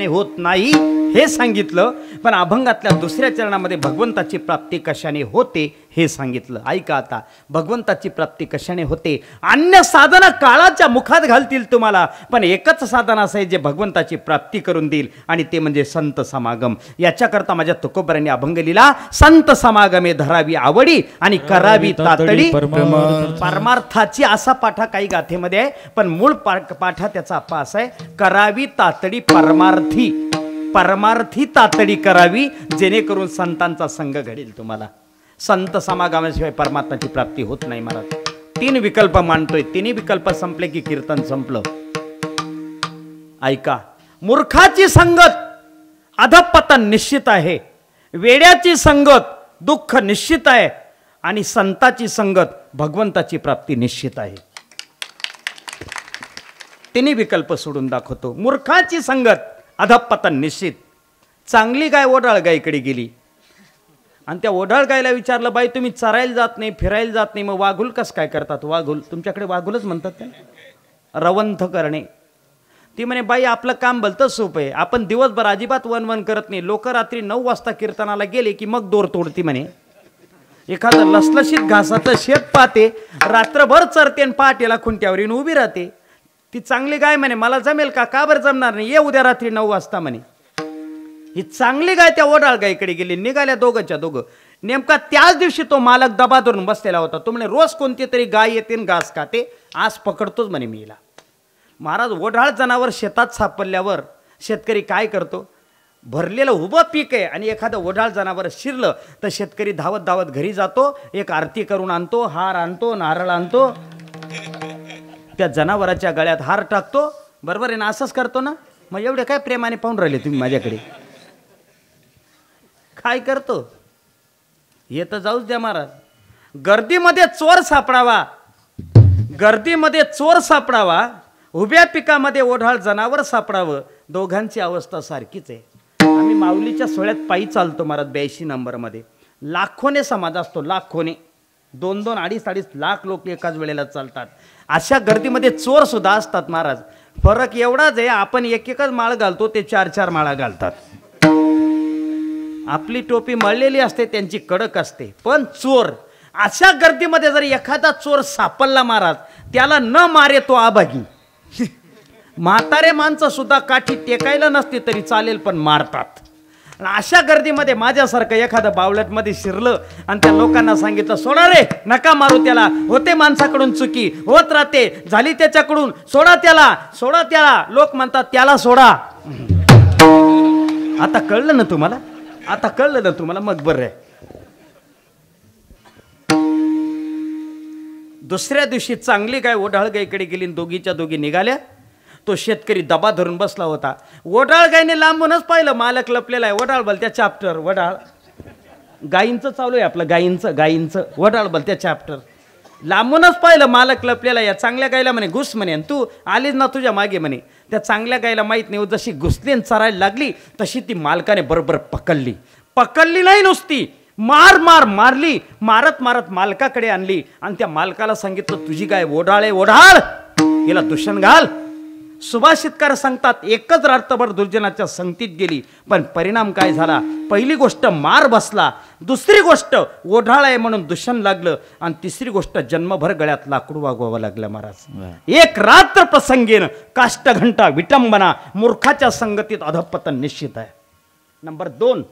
कशाने होत नाही हे सांगितलं, पण अभंगातल्या दुसऱ्या चरणामध्ये भगवंताची प्राप्ती कशाने होते हे सांगितलं. ऐका आता, भगवंताची प्राप्ती कशाने होते. अन्य साधना काळाच्या मुखात घालतील तुम्हाला, पण एकच साधन असं आहे जे भगवंताची प्राप्ती करून देईल, आणि ते म्हणजे संत समागम. याच्याकरता माझ्या तुकोबरांनी अभंग लिहिला, संत समागमे धरावी आवडी आणि करावी तातडी परमार्थाची. असा पाठा काही गाथेमध्ये आहे, पण मूळ पाठा त्याचा अप्पा असा आहे, करावी तातडी परमार्थी. परमार्थी तातडी करावी, जेणेकरून संतांचा संग घडेल तुम्हाला. संत समागमाशिवाय परमात्म्याची प्राप्ती होत नाही महाराज. 3 विकल्प मांडतोय, 3 विकल्प संपले की कीर्तन संपलं. ऐका, मूर्खाची संगत अधपतन निश्चित आहे, वेड्याची संगत दुःख निश्चित आहे, आणि संताची संगत भगवंताची प्राप्ती निश्चित आहे. 3 विकल्प सोडून दाखवतो. मूर्खाची संगत अधपतन निश्चित. चांगली गाय ओढाळ गायकडे गेली, आणि त्या ओढाळ गायला विचारलं, बाई तुम्ही चरायला जात नाही, फिरायला जात नाही, मग वाघुल कसं काय करतात. वाघुल तुमच्याकडे वाघुलच म्हणतात ते, रवंथ करणे. ती म्हणे, बाई आपलं काम भलतं सोप आहे, आपण दिवसभर अजिबात वनवन करत नाही, लोक रात्री 9 वाजता कीर्तनाला गेले की मग दोर तोडती म्हणे. एखादं लसलशीत घासाचं शेत पाहते, रात्रभर चरते आणि पहाटेला खुंट्यावर येऊन उभी राहते. ती चांगली गाय म्हणे, मला जमेल का बरं जमणार नाही, ये उद्या रात्री 9 वाजता म्हणे. ही चांगली गाय त्या ओढाळ गायकडे गेली. निघाल्या दोघंच्या दोघं. नेमका त्याच दिवशी तो मालक दबा धरून बसलेला होता. तो म्हणे, रोज कोणती तरी गाय येते आणि घास खाते, आज पकडतोच म्हणे मी हिला. महाराज, ओढाळ जनावर शेतात सापडल्यावर शेतकरी काय करतो, भरलेलं उभं पीक आहे आणि एखादं ओढाळ जनावर शिरलं तर शेतकरी धावत धावत घरी जातो, एक आरती करून आणतो, हार आणतो, नारळ आणतो, त्या जनावराच्या गळ्यात हार टाकतो. बरोबर आहे ना, असंच करतो ना. मग एवढे काय प्रेमाने पाहून राहिले तुम्ही माझ्याकडे. काय करतो हे तर जाऊच द्या महाराज. गर्दीमध्ये चोर सापडावा, गर्दीमध्ये चोर सापडावा, उभ्या पिकामध्ये ओढाळ जनावर सापडावं, दोघांची अवस्था सारखीच आहे. आम्ही माऊलीच्या सोहळ्यात पायी चालतो महाराज, 82 नंबरमध्ये. लाखोने समाज असतो, लाखोने. 2-2, 2.5 लाख लोक एकाच वेळेला चालतात. अशा गर्दीमध्ये चोर सुद्धा असतात महाराज. फरक एवढाच आहे, आपण एकच माळ घालतो, ते 4-4 माळा घालतात. आपली टोपी मळलेली असते, त्यांची कडक असते. पण चोर, अशा गर्दीमध्ये जर एखादा चोर सापडला महाराज, त्याला न मारे तो आभागी. म्हातारे माणसं सुद्धा काठी टेकायला नसते तरी चालेल, पण मारतात. अशा गर्दीमध्ये माझ्यासारखं एखादं बावळटमध्ये शिरलं आणि त्या लोकांना सांगितलं, सोडा रे, नका मारू त्याला, होते माणसाकडून चुकी, होत राहते, झाली त्याच्याकडून, सोडा त्याला, सोडा त्याला. लोक म्हणतात, त्याला सोडा. आता कळलं ना तुम्हाला, आता कळलं ना तुम्हाला, मग बरं आहे. दुसऱ्या दिवशी चांगली गाय ओढाळ गायकडे गेली, दोघीच्या दोघी निघाल्या. तो शेतकरी दबा धरून बसला होता. ओढाळ गायने लांबूनच पाहिलं, मालक लपलेला आहे. ओढाळ बलत्या चॅप्टर, वडाळ गायींचं चालू आहे आपलं, गायींचं वडाळ बलत्या चॅप्टर. लांबूनच पाहिलं, मालक लपलेला. या चांगल्या गायला म्हणे, घुस म्हणे, तू आलीच ना तुझ्या मागे म्हणे. त्या चांगल्या गायला माहीत नाही, जशी घुसली आणि चरायला लागली तशी ती मालकाने बरोबर पकडली नाही, नुसती मारली. मारत मालकाकडे आणली आणि त्या मालकाला सांगितलं, तुझी गाय ओढाळ आहे, ओढाळ, हिला दूषण घाल. सुभाषितकार सांगतात, एकच रात्रभर दुर्जनाच्या संगतीत गेली, पण परिणाम काय झाला. पहिली गोष्ट मार बसला, दुसरी गोष्ट ओढाळ आहे म्हणून दूषण लागलं, आणि तिसरी गोष्ट जन्मभर गळ्यात लाकूड वागवावं लागलं महाराज. एक रात्र प्रसंगेन काष्टघंटा विटंबना, मूर्खाच्या संगतीत अधपतन निश्चित आहे. नंबर 2,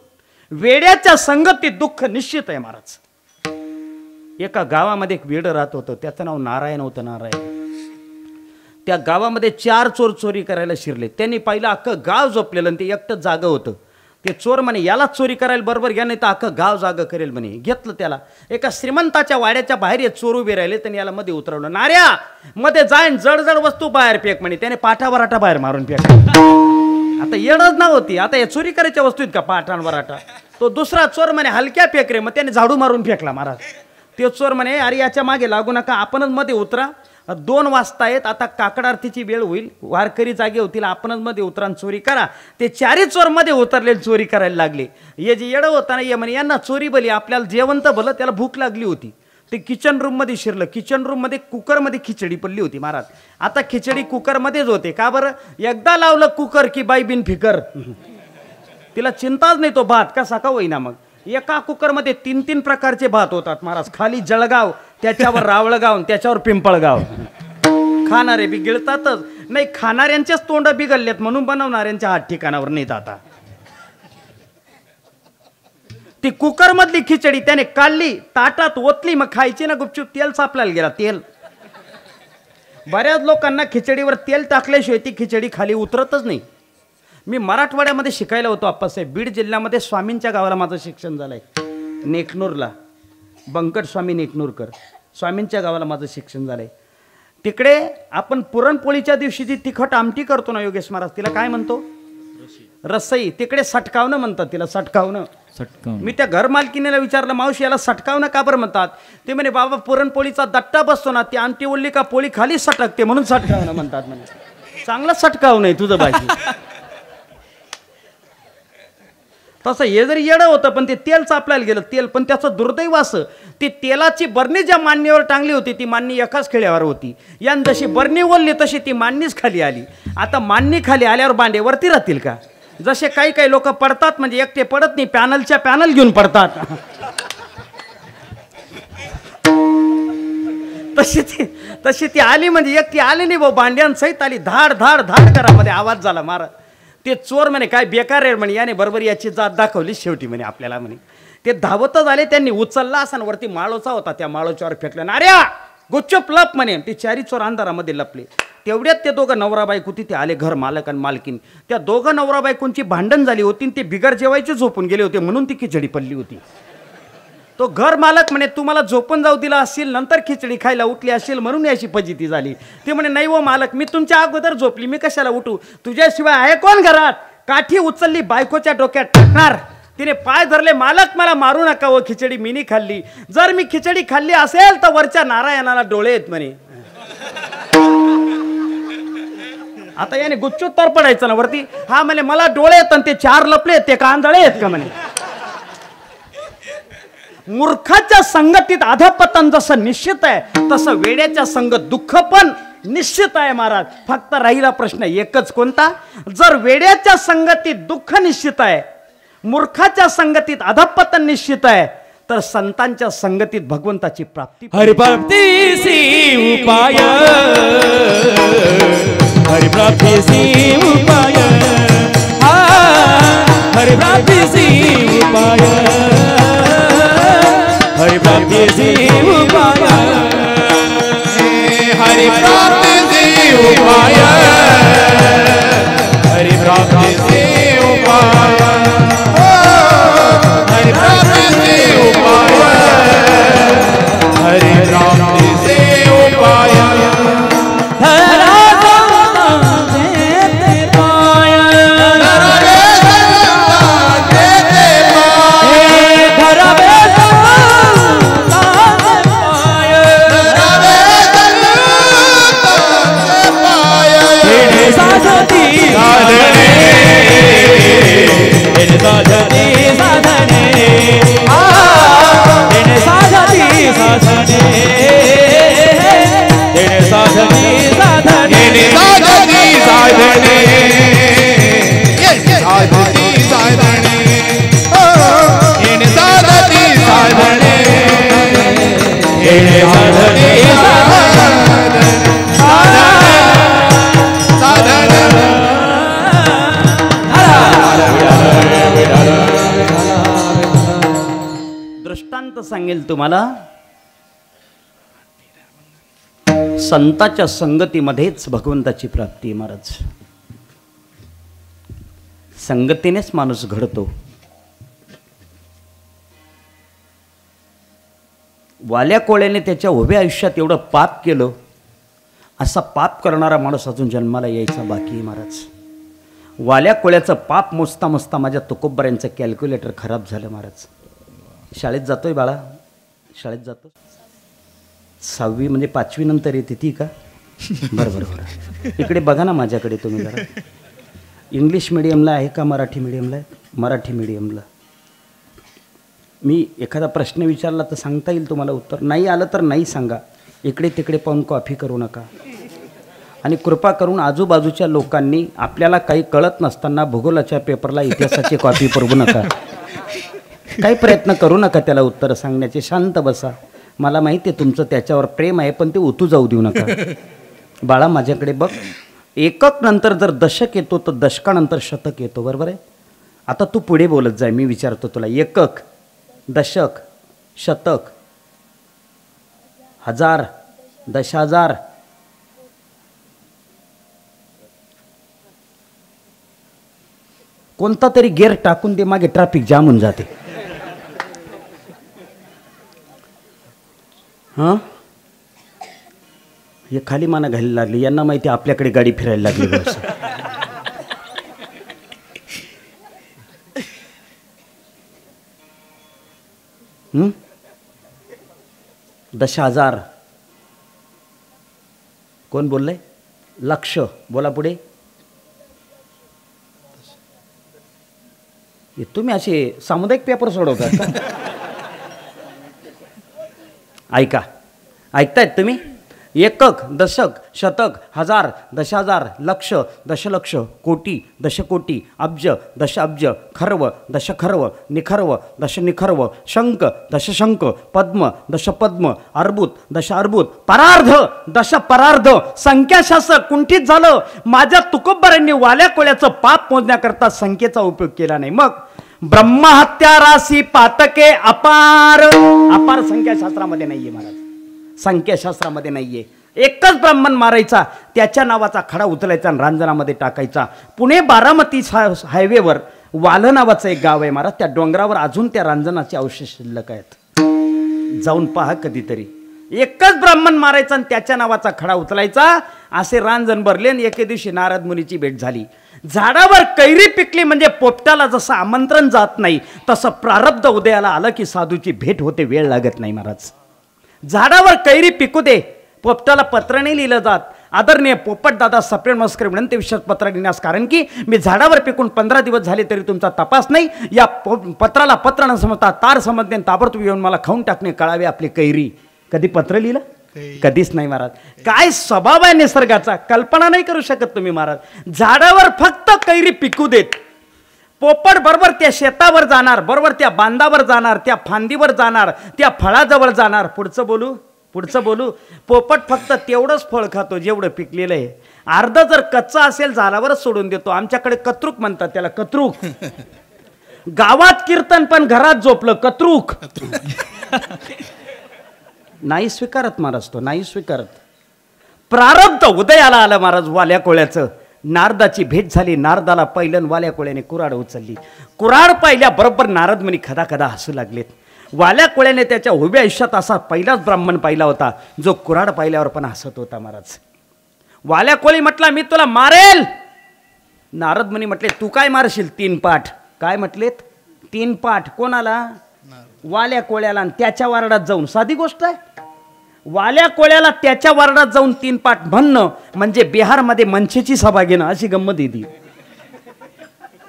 वेड्याच्या संगतीत दुःख निश्चित आहे महाराज. एका गावामध्ये एक वेड राहत होतं, त्याचं नाव नारायण होतं. नारायण, त्या गावामध्ये 4 चोर चोरी करायला शिरले. त्यांनी पाहिलं अख्खं गाव झोपलेलं आणि ते एकटं जागं होतं. ते चोर म्हणे, याला चोरी करायला बरोबर घ्या, नाही तर अख्खं गाव जागं करेल म्हणे. घेतलं त्याला. एका श्रीमंताच्या वाड्याच्या बाहेर हे चोर उभे राहिले, त्यांनी याला मध्ये उतरवलं. नाऱ्या, मध्ये जाईन, जड वस्तू बाहेर फेक म्हणे. त्याने पाठा वराठा बाहेर मारून फेक. आता येडच ना होती, आता या चोरी करायच्या वस्तू आहेत का पाठाण वराठा. तो दुसरा चोर म्हणे, हलक्या फेक रे. मग त्याने झाडू मारून फेकला महाराज. ते चोर म्हणे, अरे याच्या मागे लागू नका, आपणच मध्ये उतरा. 2 वाजता आहेत, आता काकड आरतीची वेळ होईल, वारकरी जागे होतील, आपणच मध्ये उतरा आणि चोरी करा. ते 4ही चोर मध्ये उतरले, चोरी करायला लागले. हे जे येडं होता ना, ये म्हणे, यांना चोरी भली, आपल्याला जेवण तर भलं, त्याला भूक लागली होती. ते किचन रूममध्ये शिरलं. किचन रूममध्ये कुकरमध्ये खिचडी पडली होती महाराज. आता खिचडी कुकरमध्येच होते. का बरं? एकदा लावलं कुकर की बाई बिन फिकर. तिला चिंताच नाही तो भात कसा का होईना. मग एका कुकरमध्ये 3-3 प्रकारचे भात होतात महाराज. खाली जळगाव, त्याच्यावर रावळगाव, त्याच्यावर पिंपळगाव. खाणारे बी गिळतातच. नाही, खाणाऱ्यांचेच तोंड बिघडलेत म्हणून बनवणाऱ्यांच्या हात ठिकाणावर नाहीत. आता ती कुकरमधली खिचडी त्याने काढली, ताटात ओतली, मग खायची ना गुपचूप. तेल सापलायला गेला. तेल, बऱ्याच लोकांना खिचडीवर तेल टाकल्याशिवाय ती खिचडी खाली उतरतच नाही. मी मराठवाड्यामध्ये शिकायला होतो आप्पासाहेब. बीड जिल्ह्यामध्ये स्वामींच्या गावाला माझं शिक्षण झालंय. नेकनूरला बंकट स्वामी नेकनूरकर स्वामींच्या गावाला माझं शिक्षण झालंय. तिकडे आपण पुरणपोळीच्या दिवशी जी तिखट आमटी करतो ना योगेश महाराज, तिला काय म्हणतो? रसई. तिकडे सटकावणं म्हणतात तिला. सटकावणं. मी त्या घर मालकीनेला विचारलं, मावशी याला सटकावणं का बरं म्हणतात? ते म्हणे बाबा पुरणपोळीचा दट्टा बसतो ना, ती आमटी ओढली का पोळी खाली सटकते म्हणून सटकावणं म्हणतात. म्हणे चांगलं सटकावणं आहे तुझं बाकी. तसं हे जरी येडं होतं पण ते तेल चापलायला गेलं. तेल पण त्याचं दुर्दैव असं, ती तेलाची बरणी ज्या मांडणीवर टांगली होती ती मांडणी एकाच खेळ्यावर होती. यान जशी बरणी ओढली तशी ती मांडणीच खाली आली. आता मांडणी खाली आल्यावर बांडे वरती राहतील का? जसे काही काही लोक पडतात, म्हणजे एकटे पडत नाही, पॅनलच्या पॅनल घेऊन पडतात. तशी ती आली, म्हणजे एकटी आली नाही भाऊ, भांड्यांसहित आली. धाड धाड धाड करामध्ये आवाज झाला. मारा ते चोर म्हणे काय बेकार आहे म्हणे, याने बरोबर याची जात दाखवली शेवटी म्हणे आपल्याला. म्हणे ते धावतच आले. त्यांनी उचलला असा, वरती माळोचा होता, त्या माळोच्यावर फेकलं. नार्या गुच्चूप लप म्हणे. ते चारी चोर अंधारामध्ये लपले. तेवढ्यात ते दोघं नवरा बायको तिथे आले, घर मालक आणि मालकीन. त्या दोघं नवरा बायकोंची भांडण झाली होती. ते बिगर जेवायचे झोपून गेले होते म्हणून ती खिचडी पडली होती. तो घर मालक म्हणे तुम्हाला झोपून जाऊ दिला असेल, नंतर खिचडी खायला उठली असेल म्हणून याची फजिती झाली. ते म्हणे नाही हो मालक, मी तुमच्या अगोदर झोपली, मी कशाला उठू? तुझ्याशिवाय आहे कोण घरात? काठी उचलली, बायकोच्या डोक्यात टाकणार. तिने पाय धरले, मालक मला मारू नका व खिचडी मीनी खाल्ली. जर मी खिचडी खाल्ली असेल तर वरच्या नारायणाला डोळे आहेत म्हणे. आता याने गुच्चूत तर पडायचं ना वरती. हा म्हणे मला डोळे आहेत आणि ते 4 लपले, ते कांदळे आहेत का म्हणे. मूर्खाच्या संगतीत अधपतन जसं निश्चित आहे, तसं वेड्याच्या संगत दुःख पण निश्चित आहे महाराज. फक्त राहिला प्रश्न एकच, कोणता? जर वेड्याच्या संगतीत दुःख निश्चित आहे, मूर्खाच्या संगतीत अधपतन निश्चित आहे, तर संतांच्या संगतीत भगवंताची प्राप्ती. हरिप्राप्तीसी उपाय, हरिप्राप्तीसी उपाय, हरिप्राप्तीसी उपाय, हरिप्राप्तीसी उपाय, हरिप्राप्तीसी उपाय, हरिप्राप्तीसी उपाय, हरिप्राप्तीसी उपाय, हरिप्राप्तीसी उपाय. दृष्टांत सांगेल तुम्हाला. संताच्या संगतीमध्येच भगवंताची प्राप्ती महाराज. संगतीनेच माणूस घडतो. वाल्या कोळ्याने त्याच्या उभ्या आयुष्यात एवढं पाप केलं, असा पाप करणारा माणूस अजून जन्माला यायचा बाकी आहे महाराज. वाल्या कोळ्याचं पाप मोजता मोजता माझ्या तुकोबऱ्यांचं कॅल्क्युलेटर खराब झालं महाराज. शाळेत जातोय बाळा, शाळेत जातो. 6वी म्हणजे 5वी नंतर येते ती का? बरं बरं बरं. इकडे बघा ना माझ्याकडे तुम्ही जरा. इंग्लिश मिडियमला आहे का मराठी मिडियमला आहे? मराठी मिडियमला. मी एखादा प्रश्न विचारला तर सांगता येईल तुम्हाला उत्तर, नाही आलं तर नाही सांगा. इकडे तिकडे पाहून कॉफी करू नका. आणि कृपा करून आजूबाजूच्या लोकांनी आपल्याला काही कळत नसताना भूगोलाच्या पेपरला इतिहासाची कॉपी पुरवू नका. काही प्रयत्न करू नका त्याला उत्तर सांगण्याचे. शांत बसा. मला माहिती आहे तुमचं त्याच्यावर प्रेम आहे, पण ते उतू जाऊ देऊ नका. बाळा माझ्याकडे बघ. एकक नंतर जर दशक येतो तर दशकानंतर शतक येतो, बरोबर आहे. आता तू पुढे बोलत जाय, मी विचारतो तुला. एकक, दशक, शतक, हजार, 10,000, कोणता तरी गेअर टाकून दे, मागे ट्रॅफिक जाम होऊन जाते. हां, हे खाली माना घालायला लागली. यांना माहिती आपल्याकडे गाडी फिरायला लागली बस. 10,000. कोण बोललंय? लक्ष. बोला पुढे. तुम्ही असे सामुदायिक पेपर सोडवतात का? ऐका, ऐकतायत तुम्ही? एकक, दशक, शतक, हजार, 10,000, लक्ष, दशलक्ष, कोटी, दशकोटी, अब्ज, दशअब्ज, खर्व, दशखर्व, निखर्व, दशनिखर्व, शंख, दशशंख, पद्म, दशपद्म, अर्बुद, दशअर्बुद, परार्ध, दशपरार्ध. संख्याशास्त्र कुंठित झालं. माझ्या तुकोबरांनी वाल्या कोळ्याचं पाप मोजण्याकरता संख्येचा उपयोग केला नाही. मग ब्रह्महत्या राशी पातके अपार. अपार संख्याशास्त्रामध्ये नाहीये महाराज, संख्याशास्त्रामध्ये नाहीये. एकच ब्राह्मण मारायचा, त्याच्या नावाचा खडा उचलायचा आणि रांजणामध्ये टाकायचा. पुणे बारामती हायवेवर वालं नावाचं एक गाव आहे महाराज. त्या डोंगरावर अजून त्या रांजणाचे अवशेष शिल्लक आहेत. जाऊन पहा कधीतरी. एकच ब्राह्मण मारायचा आणि त्याच्या नावाचा खडा उचलायचा. असे रांजण भरले आणि एके दिवशी नारद मुनीची भेट झाली. झाडावर कैरी पिकली म्हणजे पोपटाला जसं आमंत्रण जात नाही, तसं प्रारब्ध उदयाला आलं की साधूची भेट होते, वेळ लागत नाही महाराज. झाडावर कैरी पिकू दे. पोपटाला पत्र नाही लिहिलं जात. आदरणीय पोपट दादा सप्रेम नमस्कार विनंती विशेष पत्र लिहिण्यास, कारण की मी झाडावर पिकून 15 दिवस झाले तरी तुमचा तपास नाही. या पत्राला पत्र न समजता तार समजणे, ताबडतोब येऊन मला खाऊन टाकणे, कळावे आपली कैरी. कधी पत्र लिहिलं? कधीच नाही महाराज. काय स्वभाव आहे निसर्गाचा, कल्पना नाही करू शकत तुम्ही महाराज. झाडावर फक्त कैरी पिकू देत. पोपट बरोबर त्या शेतावर जाणार, बरोबर त्या बांधावर जाणार, त्या फांदीवर जाणार, त्या फळाजवळ जाणार. पुढचं बोलू, पुढचं बोलू. पोपट फक्त तेवढंच फळ खातो जेवढं पिकलेलं आहे. अर्ध जर कच्चा असेल झाडावरच सोडून देतो. आमच्याकडे कत्रुक म्हणतात त्याला, कत्रुक. गावात कीर्तन पण घरात झोपलं, कत्रुक. नाही स्वीकारत महाराज तो, नाही स्वीकारत. प्रारब्ध उदयाला आलं महाराज वाल्या कोळ्याचं. नारदाची भेट झाली. नारदाला पहिलं वाल्या कोळ्याने कुऱ्हाड उचलली. कुऱ्हाड पाहिल्या बरोबर नारद मुनी खदा खदा हसू लागलेत. वाल्या कोळ्याने त्याच्या उभ्या आयुष्यात असा पहिलाच ब्राह्मण पाहिला होता जो कुऱ्हाड पाहिल्यावर पण हसत होता महाराज. वाल्या कोळी म्हटला मी तुला मारेल. नारद मुनी म्हटले तू काय मारशील? 3 पाठ. काय म्हटलेत? 3 पाठ. कोणाला? वाल्या कोळ्याला. आणि त्याच्या वारडात जाऊन, साधी गोष्ट आहे. वाल्या कोळ्याला त्याच्या वारडात जाऊन 3 पाठ म्हणणं म्हणजे बिहारमध्ये मनसेची सभा घेणं अशी गंमत येते.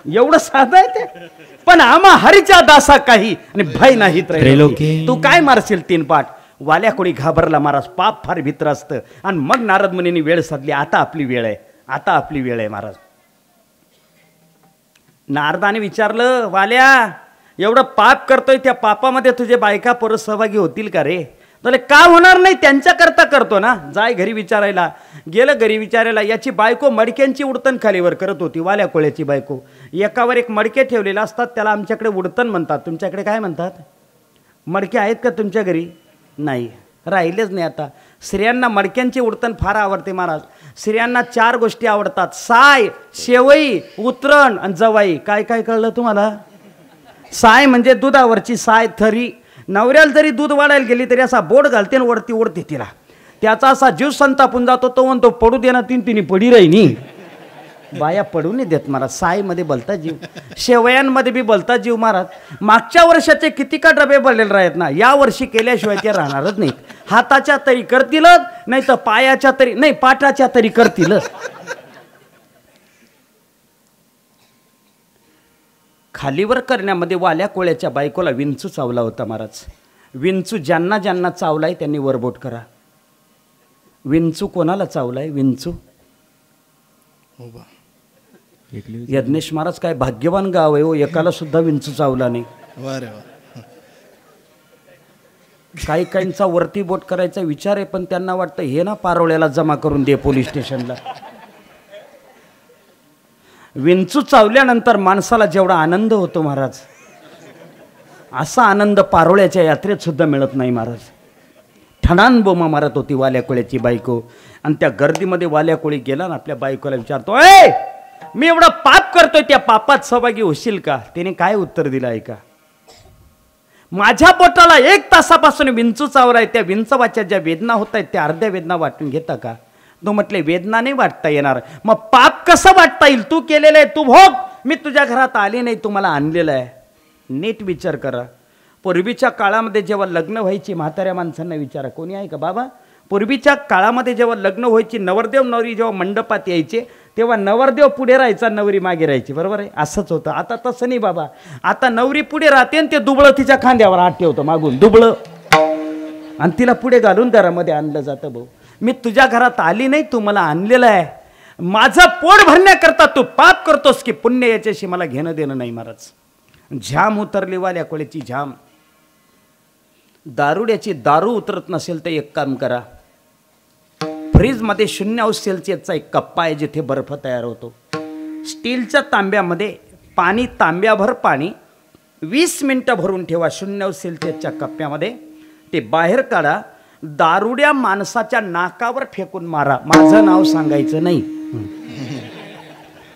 एवढं साधं आहे ते. पण आम्हा हरीच्या दासा काही आणि भय नाही त्रैलोकी. तू काय मारशील 3 पाठ? वाल्या कोळी घाबरला महाराज. पाप फार भित्र असतं. आणि मग नारद मुनींनी वेळ साधली. आता आपली वेळ आहे, आता आपली वेळ आहे महाराज. नारदाने विचारलं वाल्या एवढं पाप करतोय, त्या पापामध्ये तुझे बायका परत सहभागी होतील का रे? तर का होणार नाही, त्यांच्याकरता करतो ना. जाय घरी विचारायला. गेलं घरी विचारायला. याची बायको मडक्यांची उडतण खालीवर करत होती. वाल्या कोळ्याची बायको. एकावर एक मडके ठेवलेले असतात, त्याला आमच्याकडे उडतण म्हणतात. तुमच्याकडे काय म्हणतात? मडके आहेत का तुमच्या घरी? नाही, राहिलेच नाही आता. स्त्रियांना मडक्यांची उडतण फार आवडते महाराज. स्त्रियांना 4 गोष्टी आवडतात: साय, शेवई, उतरण आणि जवाई. काय काय कळलं तुम्हाला? साय म्हणजे दुधावरची साय, थरी. नवऱ्याला जरी दूध वाढायला गेली तरी असा बोट घालते आणि वरती ओढते तिला. त्याचा असा जीव संतापून जातो. तो म्हणतो पडू दे ना, तिने पडी राहिनी. बाया पडू नाही देत महाराज. सायमध्ये बोलता जीव, शेवयांमध्ये बी बोलता जीव महाराज. मागच्या वर्षाचे किती का डबे भरलेले राहत ना, या वर्षी केल्याशिवाय ते राहणारच नाहीत. हाताच्या तरी करतीलच, नाही तर पायाच्या तरी, नाही पाठाच्या तरी करतीलच. खालीवर करण्यामध्ये वाल्या कोळ्याच्या बायकोला विंचू चावला होता महाराज. विंचू ज्यांना ज्यांना चावलाय त्यांनी वरबोट करा. विंचू कोणाला चावलाय? विंचू यज्ञेश महाराज काय भाग्यवान गाव आहे हो, एकाला सुद्धा विंचू चावला नाही. काही काहींचा वरती बोट करायचा विचार आहे, पण त्यांना वाटतं हे ना पारोळ्याला जमा करून दे पोलीस स्टेशनला. विंचू चावल्यानंतर माणसाला जेवढा आनंद होतो महाराज, असा आनंद पारोळ्याच्या यात्रेत सुद्धा मिळत नाही महाराज. ठणान बोमा मारत होती वाल्या कोळ्याची बायको. आणि त्या गर्दीमध्ये वाल्या कोळी गेला ना, आपल्या बायकोला विचारतो, ए मी एवढं पाप करतोय, त्या पापात सहभागी होशील का? त्याने काय उत्तर दिलं ऐका. माझ्या बोटाला 1 तासापासून विंचू चावलाय, त्या विंचवाच्या ज्या वेदना होत आहेत त्या अर्ध्या वेदना वाटून घेता का? तो म्हटले वेदना नाही वाटता येणार. मग पाप कसं वाटता येईल? तू केलेलं आहे तू भोग. मी तुझ्या घरात आले नाही, तुम्हाला आणलेलं आहे. नीट विचार करा. पूर्वीच्या काळामध्ये जेव्हा लग्न व्हायची, म्हाताऱ्या माणसांना विचारा, कोणी आहे का बाबा? पूर्वीच्या काळामध्ये जेव्हा लग्न व्हायची, नवरदेव नवरी जेव्हा मंडपात यायचे तेव्हा नवरदेव पुढे राहायचा, नवरी मागे राहायची. बरोबर आहे? असंच होतं. आता तसं नाही बाबा. आता नवरी पुढे राहते आणि ते दुबळं तिच्या खांद्यावर हात ठेवतं मागून, दुबळं, आणि तिला पुढे घालून घरामध्ये आणलं जातं. भाऊ मी तुझ्या घरात आली नाही, तू मला आणलेलं आहे. माझं पोट भरण्याकरता तू पाप करतोस की पुण्य, याच्याशी मला घेणं देणं नाही महाराज. झाम उतरली वाल्या कोळ्याची झाम. दारुड्याची दारू उतरत नसेल तर एक काम करा, फ्रीजमध्ये 0°C एक कप्पा आहे जिथे बर्फ तयार होतो. स्टीलच्या तांब्यामध्ये पाणी, तांब्याभर पाणी 20 मिनिटं भरून ठेवा 0°C कप्प्यामध्ये. ते बाहेर काढा, दारुड्या माणसाच्या नाकावर फेकून मारा. माझं नाव सांगायचं नाही.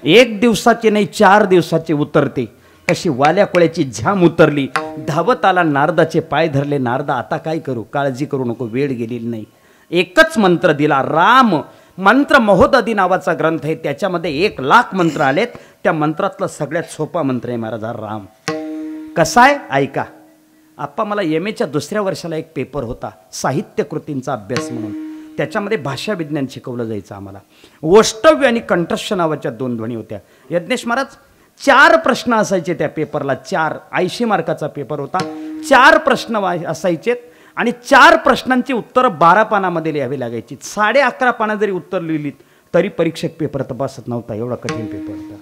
1 दिवसाचे नाही 4 दिवसाचे उतरते. कशी वाल्या कोळ्याची झाम उतरली. धावत आला, नारदाचे पाय धरले. नारदा आता काय करू? काळजी करू नको, वेळ गेलेली नाही. एकच मंत्र दिला, राम मंत्र महोदधी नावाचा ग्रंथ आहे, त्याच्यामध्ये 1,00,000 मंत्र आलेत. त्या मंत्रातला सगळ्यात सोपा मंत्र आहे महाराज राम. कसा आहे ऐका. आप्पा मला MA दुसऱ्या वर्षाला एक पेपर होता, साहित्य कृतींचा अभ्यास म्हणून. त्याच्यामध्ये भाषा विज्ञान शिकवलं जायचं आम्हाला. वैष्णव्य आणि कंठस्थ नावाच्या 2 ध्वनी होत्या. यज्ञेश महाराज 4 प्रश्न असायचे त्या पेपरला. 4 80 मार्काचा पेपर होता. 4 प्रश्न असायचे आणि 4 प्रश्नांची उत्तर 12 पानामध्ये लिहावी लागायची. 11.5 पानं जरी उत्तर लिहिलीत तरी परीक्षक पेपर तपासत नव्हता, एवढा कठीण पेपर होता.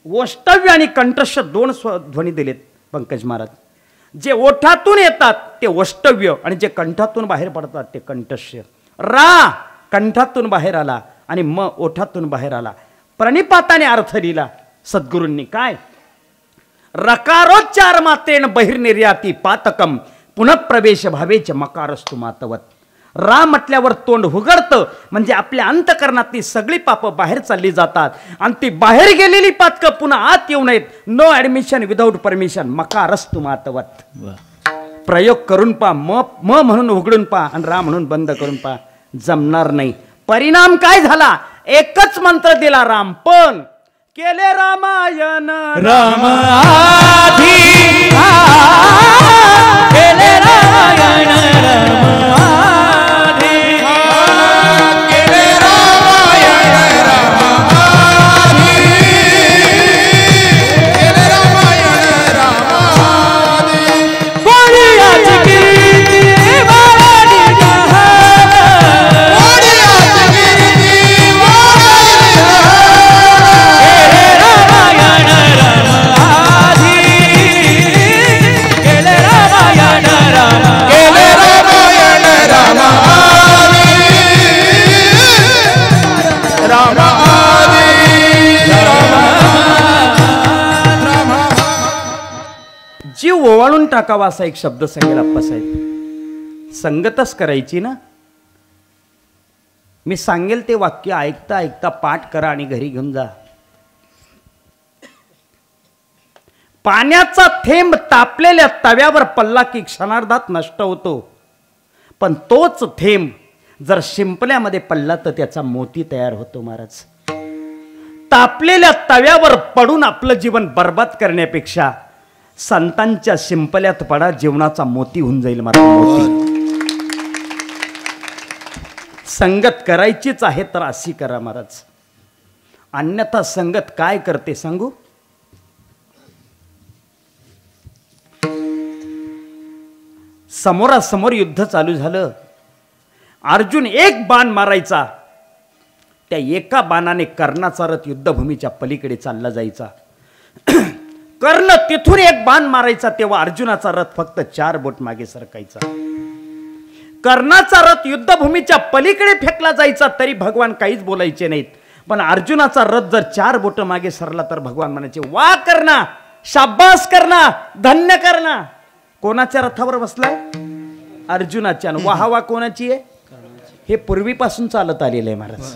वैष्णव्य आणि कंठस्थ 2 ध्वनी दिलेत पंकज महाराज. जे ओठातून येतात ते वैष्णव्य आणि जे कंठातून बाहेर पडतात ते कंठस्थ. रा कंठातून बाहेर आला आणि म ओठातून बाहेर आला. प्रणिपाताने अर्थ लिहिला सद्गुरूंनी. काय? रकारोच्चार मात्रेण बहिर्निर्याती पातकम पुनः प्रवेश भावेच मकारस्तु मातवत. रा म्हटल्यावर तोंड उघडतं, म्हणजे आपल्या अंतकरणातली सगळी पापं बाहेर चालली जातात आणि ती बाहेर गेलेली पातकं पुन्हा आत येऊ नयेत. नो ॲडमिशन विदाऊट परमिशन मकारस्तु मातवत. प्रयोग करून पा. म म्हणून उघडून पा आणि रा म्हणून बंद करून पा, जमणार नाही. परिणाम काय झाला? एकच मंत्र दिला राम, पण केले रामायण राम आधी केले रामायण राम आधी केले रामायण रामाधी केले रामायण रामाधी कोणीयाची कीर्ती वाढली जहान कोणीयाची कीर्ती वाढली केले रामायण राम आधी केले रामायण राम केले रामायण रामाधी जीव ओवाळून टाकावा असा एक शब्द सांगेल आप्पासाहेब. संगतच करायची ना. मी सांगेल ते वाक्य ऐकता ऐकता पाठ करा आणि घरी घेऊन जा. पाण्याचा थेंब तापलेल्या तव्यावर पडला की क्षणार्धात नष्ट होतो, पण तोच थेंब जर शिंपल्यामध्ये पडला तर त्याचा मोती तयार होतो महाराज. तापलेल्या तव्यावर पडून आपलं जीवन बर्बाद करण्यापेक्षा संतांच्या शिंपल्यात पडा, जीवनाचा मोती होऊन जाईल महाराज. मोती. संगत करायचीच आहे तर अशी करा महाराज. अन्यथा संगत काय करते सांगू? समोरासमोर युद्ध चालू झालं. अर्जुन एक बाण मारायचा, त्या एका बाणाने कर्णाचा रथ युद्धभूमीच्या पलीकडे चालला जायचा. कर्ण तिथून एक बाण मारायचा तेव्हा अर्जुनाचा रथ फक्त 4 बोट मागे सरकायचा. कर्णाचा रथ युद्धभूमीच्या पलीकडे फेकला जायचा तरी भगवान काहीच बोलायचे नाहीत. पण अर्जुनाचा रथ जर 4 बोट मागे सरला तर भगवान म्हणायचे, वा कर्णा, शाबास कर्णा, धन्य कर्णा. कोणाच्या रथावर बसलाय? अर्जुनाच्या. वाहवा कोणाची आहे? हे पूर्वीपासून चालत आलेलं आहे महाराज.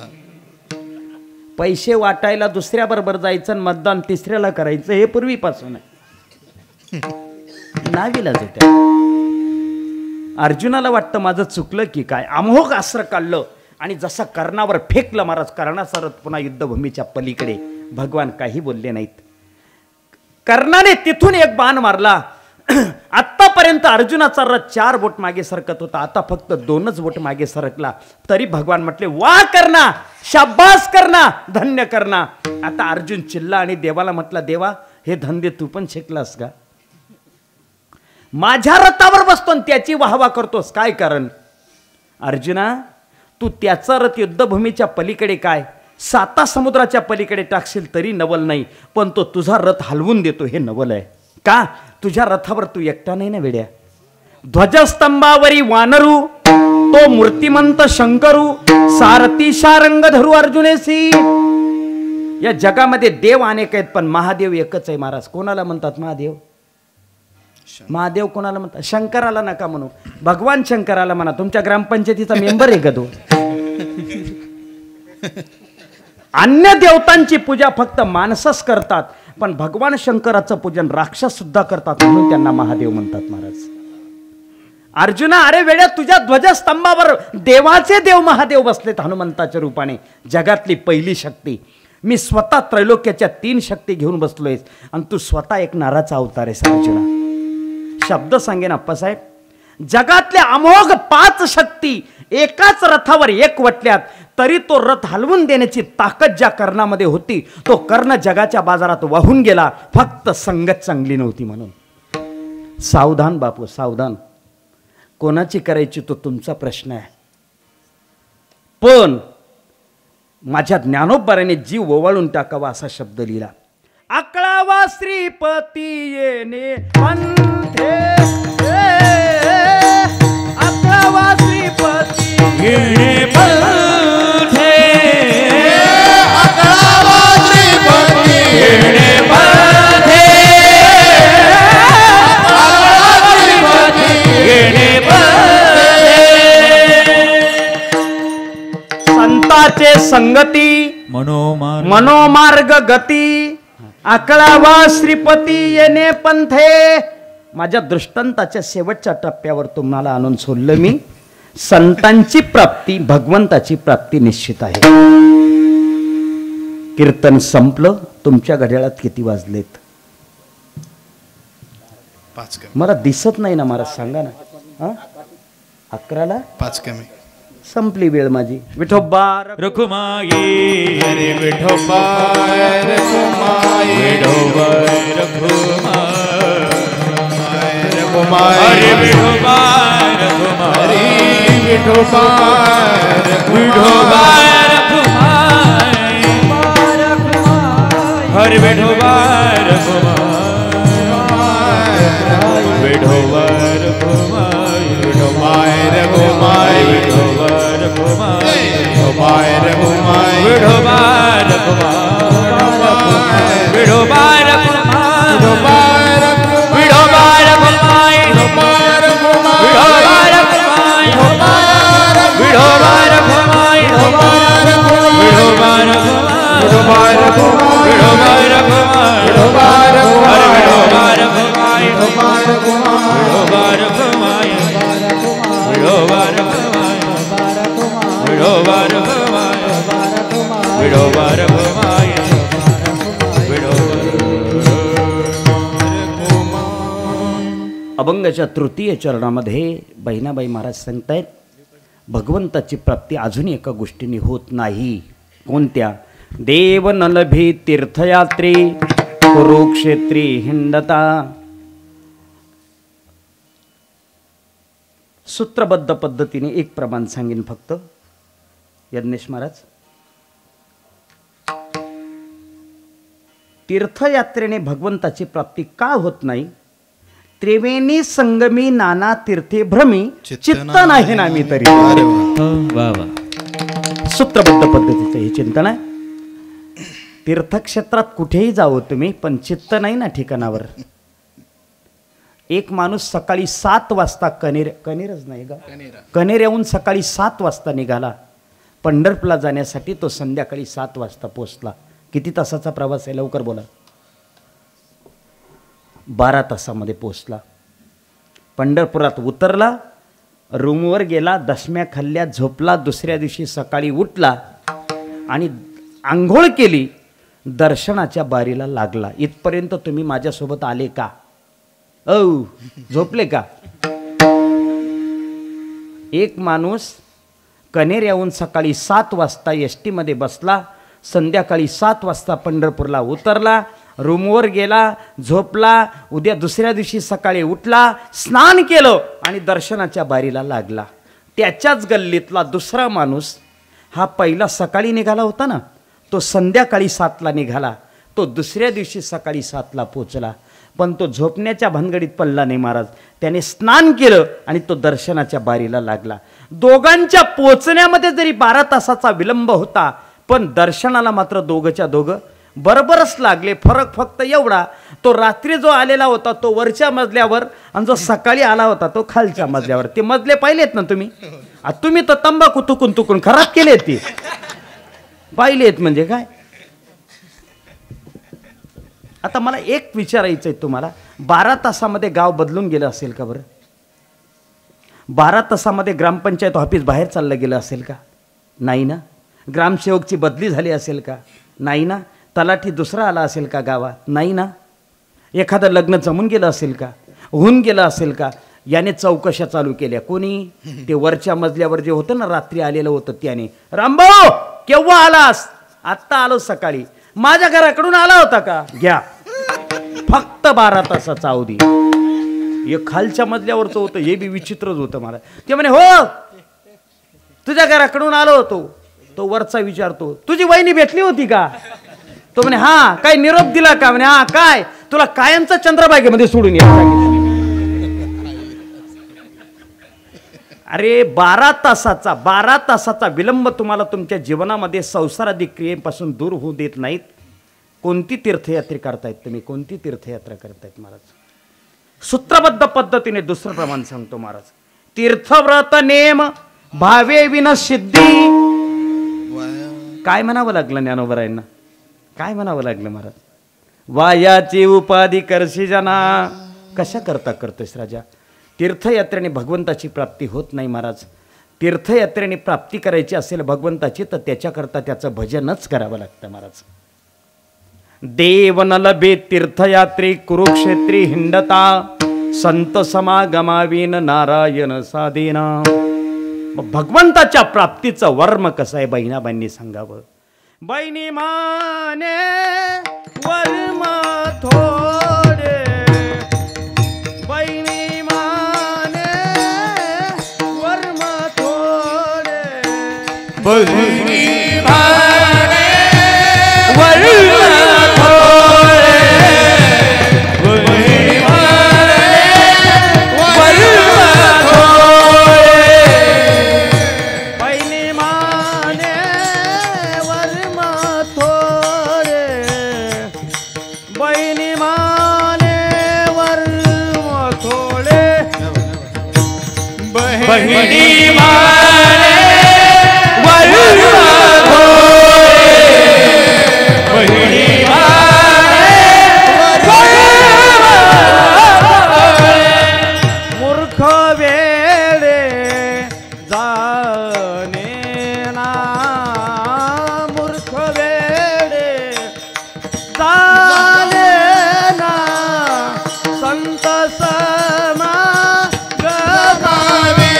पैसे वाटायला दुसऱ्या बरोबर जायचं आणि मतदान तिसऱ्याला करायचं हे पूर्वीपासून आहे. नाविलाज आहे. अर्जुनाला वाटतं माझं चुकलं की काय, अमोघ अस्त्र काढलं आणि जसा कर्णावर फेकलं महाराज. कर्णाचा रथ पुन्हा युद्धभूमीच्या पलीकडे. भगवान काही बोलले नाहीत. कर्णाने तिथून एक बाण मारला. आतापर्यंत अर्जुनाचा रथ 4 बोट मागे सरकत होता, आता फक्त 2च बोट मागे सरकला. तरी भगवान म्हटले, वा कर्णा, शाबास कर्णा, धन्य कर्णा. आता अर्जुन चिल्ला आणि देवाला म्हटला, देवा हे धंदे तू पण शिकलास का? माझ्या रथावर बसतो आणि त्याची वाहवा करतोस, काय कारण? अर्जुना, तू त्याचा रथ युद्धभूमीच्या पलीकडे काय 7 समुद्राच्या पलीकडे टाकशील तरी नवल नाही, पण तो तुझा रथ हलवून देतो हे नवल आहे का? तुझ्या रथावर तू एकटा नाही ना वेड्या. ध्वजस्तंभावरी वानरू, तो मूर्तिमंत शंकरू, सारथी शारंग धरू अर्जुनेसी. या जगामध्ये देव अनेक आहेत पण महादेव एकच आहे महाराज. कोणाला म्हणतात महादेव? महादेव कोणाला म्हणतात? शंकराला नका म्हणू, भगवान शंकराला म्हणा. तुमच्या ग्रामपंचायतीचा मेंबर आहे का तो? अन्य देवतांची पूजा फक्त माणसंच करतात, पण भगवान शंकराचं पूजन राक्षस सुद्धा करतात, म्हणून त्यांना महादेव म्हणतात महाराज. अर्जुना, अरे वेड्या, तुझ्या ध्वजस्तंभावर देवाचे देव महादेव बसलेत हनुमंताच्या रूपाने. जगातली पहिली शक्ती. मी स्वतः त्रैलोक्याच्या 3 शक्ती घेऊन बसलोय आणि तू स्वतः एक नराचा अवतार आहेस अर्जुना. शब्द सांगेन अप्पासाहेब, जगातल्या अमोघ 5 शक्ती एकाच रथावर एकवटल्यात तरी तो रथ हलवून देण्याची ताकद ज्या कर्णामध्ये होती, तो कर्ण जगाच्या बाजारात वाहून गेला, फक्त संगत चांगली नव्हती म्हणून. सावधान बापू, सावधान. कोणाची करायची तो तुमचा प्रश्न आहे, पण माझ्या ज्ञानोबराने जीव ओवाळून टाकावा असा शब्द लिहिला. अकळावा श्रीपती येणे पंथे, अकळावा श्रीपती येणे पंथे, अकळावा श्रीपती येणे पंथे, अकळावा श्रीपती येणे पंथे. संताचे संगती मनोमार्ग गती, अकळावा श्रीपती येणे पंथे. माझ्या दृष्टांताच्या शेवटच्या टप्प्यावर तुम्हाला आणून सोडलं मी. संतांची प्राप्ती, भगवंताची प्राप्ती निश्चित आहे. कीर्तन संपलं. तुमच्या घड्याळात किती वाजलेत? 5 कमी, मला दिसत नाही ना महाराज, सांगा ना. 11ला 5 कमी. संपली वेळ माझी. विठोबा रखुमाई, हरे विठोबा रखुमाई, विठोबा रखुमाई, रखुमाई, हरे विठोबा रखुमाई, हरे विठोबा विठोबा रखुमाई, रखुमाई, हरे विठोबा रखुमाई, विठोबा रखुमाई, विठोबाय रघुमाई, विठोबा रखुमाई, विठोबाय रघुमाई, विठोबा रखुमाई, विठोबा रखुमाई, विठोबाय रघुमाई, विठोबा रखुमाई, विठोबाय रघुमाई, विठोबा रखुमाई, विठोबा रखुमाई, विठोबाय रघुमाई, विठोबा रखुमाई, विठोबाय रघुमाई, विठोबा रखुमाई, विठोबाय हरे रघुमाई, विठोबा रखुमाई, विठोबाय रघुमाई, विठोबा रखुमाई, विठोबा रखुमाई, विठोबा रखुमाई, विठोबा रखुमाई, अभंगाच्या तृतीय चरणामध्ये बहिणाबाई महाराज सांगतायत, भगवंताची प्राप्ती अजून एका गोष्टीने होत नाही. कोणत्या? देव नलभी तीर्थयात्री कुरुक्षेत्री हिंडता. सूत्रबद्ध पद्धतीने एक प्रमाण सांगेन फक्त. यज्ञेश महाराज, तीर्थयात्रेने भगवंताची प्राप्ती का होत नाही? त्रिवेणी संगमी नाना तीर्थे भ्रमी चित्त नाही नामी तरी. वा वा. सूत्रबद्ध पद्धतीचं हे चिंतन आहे. तीर्थक्षेत्रात कुठेही जावं तुम्ही, पण चित्त नाही ना ठिकाणावर. एक माणूस सकाळी 7 वाजता कनेरच नाही का, कनेऱ्याहून सकाळी 7 वाजता निघाला. पंढरपूरला जाण्यासाठी तो संध्याकाळी 7 वाजता पोहोचला. किती तासाचा प्रवास आहे? लवकर बोला. 12 तासामध्ये पोहोचला. पंढरपुरात उतरला, रूमवर गेला, दशम्या खाल्ल्या, झोपला. दुसऱ्या दिवशी सकाळी उठला आणि आंघोळ केली, दर्शनाच्या बारीला लागला. इथपर्यंत तुम्ही माझ्यासोबत आले का? औ झोपले का? एक माणूस कनेऱ्याहून सकाळी 7 वाजता एसटी मध्ये बसला, संध्याकाळी 7 वाजता पंढरपूरला उतरला, रूमवर गेला, झोपला. उद्या दुसऱ्या दिवशी सकाळी उठला, स्नान केलं आणि दर्शनाच्या बारीला लागला. त्याच्याच गल्लीतला दुसरा माणूस, हा पहिला सकाळी निघाला होता ना, तो संध्याकाळी 7ला निघाला. तो दुसऱ्या दिवशी सकाळी 7ला पोचला. पण तो झोपण्याच्या भानगडीत पडला नाही महाराज. त्याने स्नान केलं आणि तो दर्शनाच्या बारीला लागला. दोघांच्या पोचण्यामध्ये जरी 12 तासाचा विलंब होता, पण दर्शनाला मात्र दोघंच्या दोघं बरोबरच लागले. फरक फक्त एवढा, तो रात्री जो आलेला होता तो वरच्या मजल्यावर आणि जो सकाळी आला होता तो खालच्या मजल्यावर. ते मजले पाहिलेत ना तुम्ही? तुम्ही तर तंबाखू तुकून तुकून खराब केलेत, ते पाहिलेत म्हणजे काय. आता मला एक विचारायचं आहे तुम्हाला, 12 तासामध्ये गाव बदलून गेलं असेल का बरं? 12 तासामध्ये ग्रामपंचायत ऑफिस बाहेर चाललं गेलं असेल का? नाही ना. ग्रामसेवकची बदली झाली असेल का? नाही ना. तलाठी दुसरा आला असेल का गावात? नाही ना. एखादं लग्न जमून गेलं असेल का? होऊन गेलं असेल का? याने चौकशा चालू केल्या. कोणी? ते वरच्या मजल्यावर जे होतं ना, रात्री आलेलं होतं त्याने. रामभाऊ केव्हा आलास? आत्ता आलो सकाळी. माझ्या घराकडून आला होता का? घ्या. फक्त 12 तासाचा अवधी. हे खालच्या मजल्यावरचं होतं, हे बी विचित्रच होतं मला. ते म्हणे हो तुझ्या घराकडून आलो होतो. तो वरचा विचारतो तुझी वहिनी भेटली होती का? तो म्हणे हा. काय निरोप दिला का? म्हणे हा. काय तुला कायमचा चंद्रभागेमध्ये सोडून यायचं? अरे 12 तासाचा विलंब तुम्हाला तुमच्या जीवनामध्ये संसारादी क्रियेपासून दूर होऊ देत नाहीत. कोणती तीर्थयात्रा करतायत तुम्ही? कोणती तीर्थयात्रा करतायत महाराज? सूत्रबद्ध पद्धतीने दुसरं प्रमाण सांगतो महाराज. तीर्थव्रत नेम भावे विन सिद्धी. काय म्हणावं लागलं ज्ञानोबरायांना? काय म्हणावं लागलं महाराज? वायाची उपाधी करशी जना. कशा करता करतोयस राजा? तीर्थयात्रेने भगवंताची प्राप्ती होत नाही महाराज. तीर्थयात्रेने प्राप्ती करायची असेल भगवंताची तर त्याच्याकरता त्याचं भजनच करावं लागतं महाराज. देव न लभे तीर्थयात्रे कुरुक्षेत्री हिंडता, संत समागमावीन नारायण साधेना. भगवंताच्या प्राप्तीचं वर्म कसं आहे बहिणाबाईंनी सांगावं. बहिणी माने वर्म थोडे, बहिणी माने वर्म थोडे, बहिणी माने वर्म थोडे, बहिणी माने वर्म थोडे, बहिणी माने वर्म थोडे, बहिणी माने वर्म थोडे, बहिणी माने वर्म थोडे, बहिणी माने मूर्ख वेडे जाणे ना, मूर्ख वेडे जाणे ना, संत समा गमावी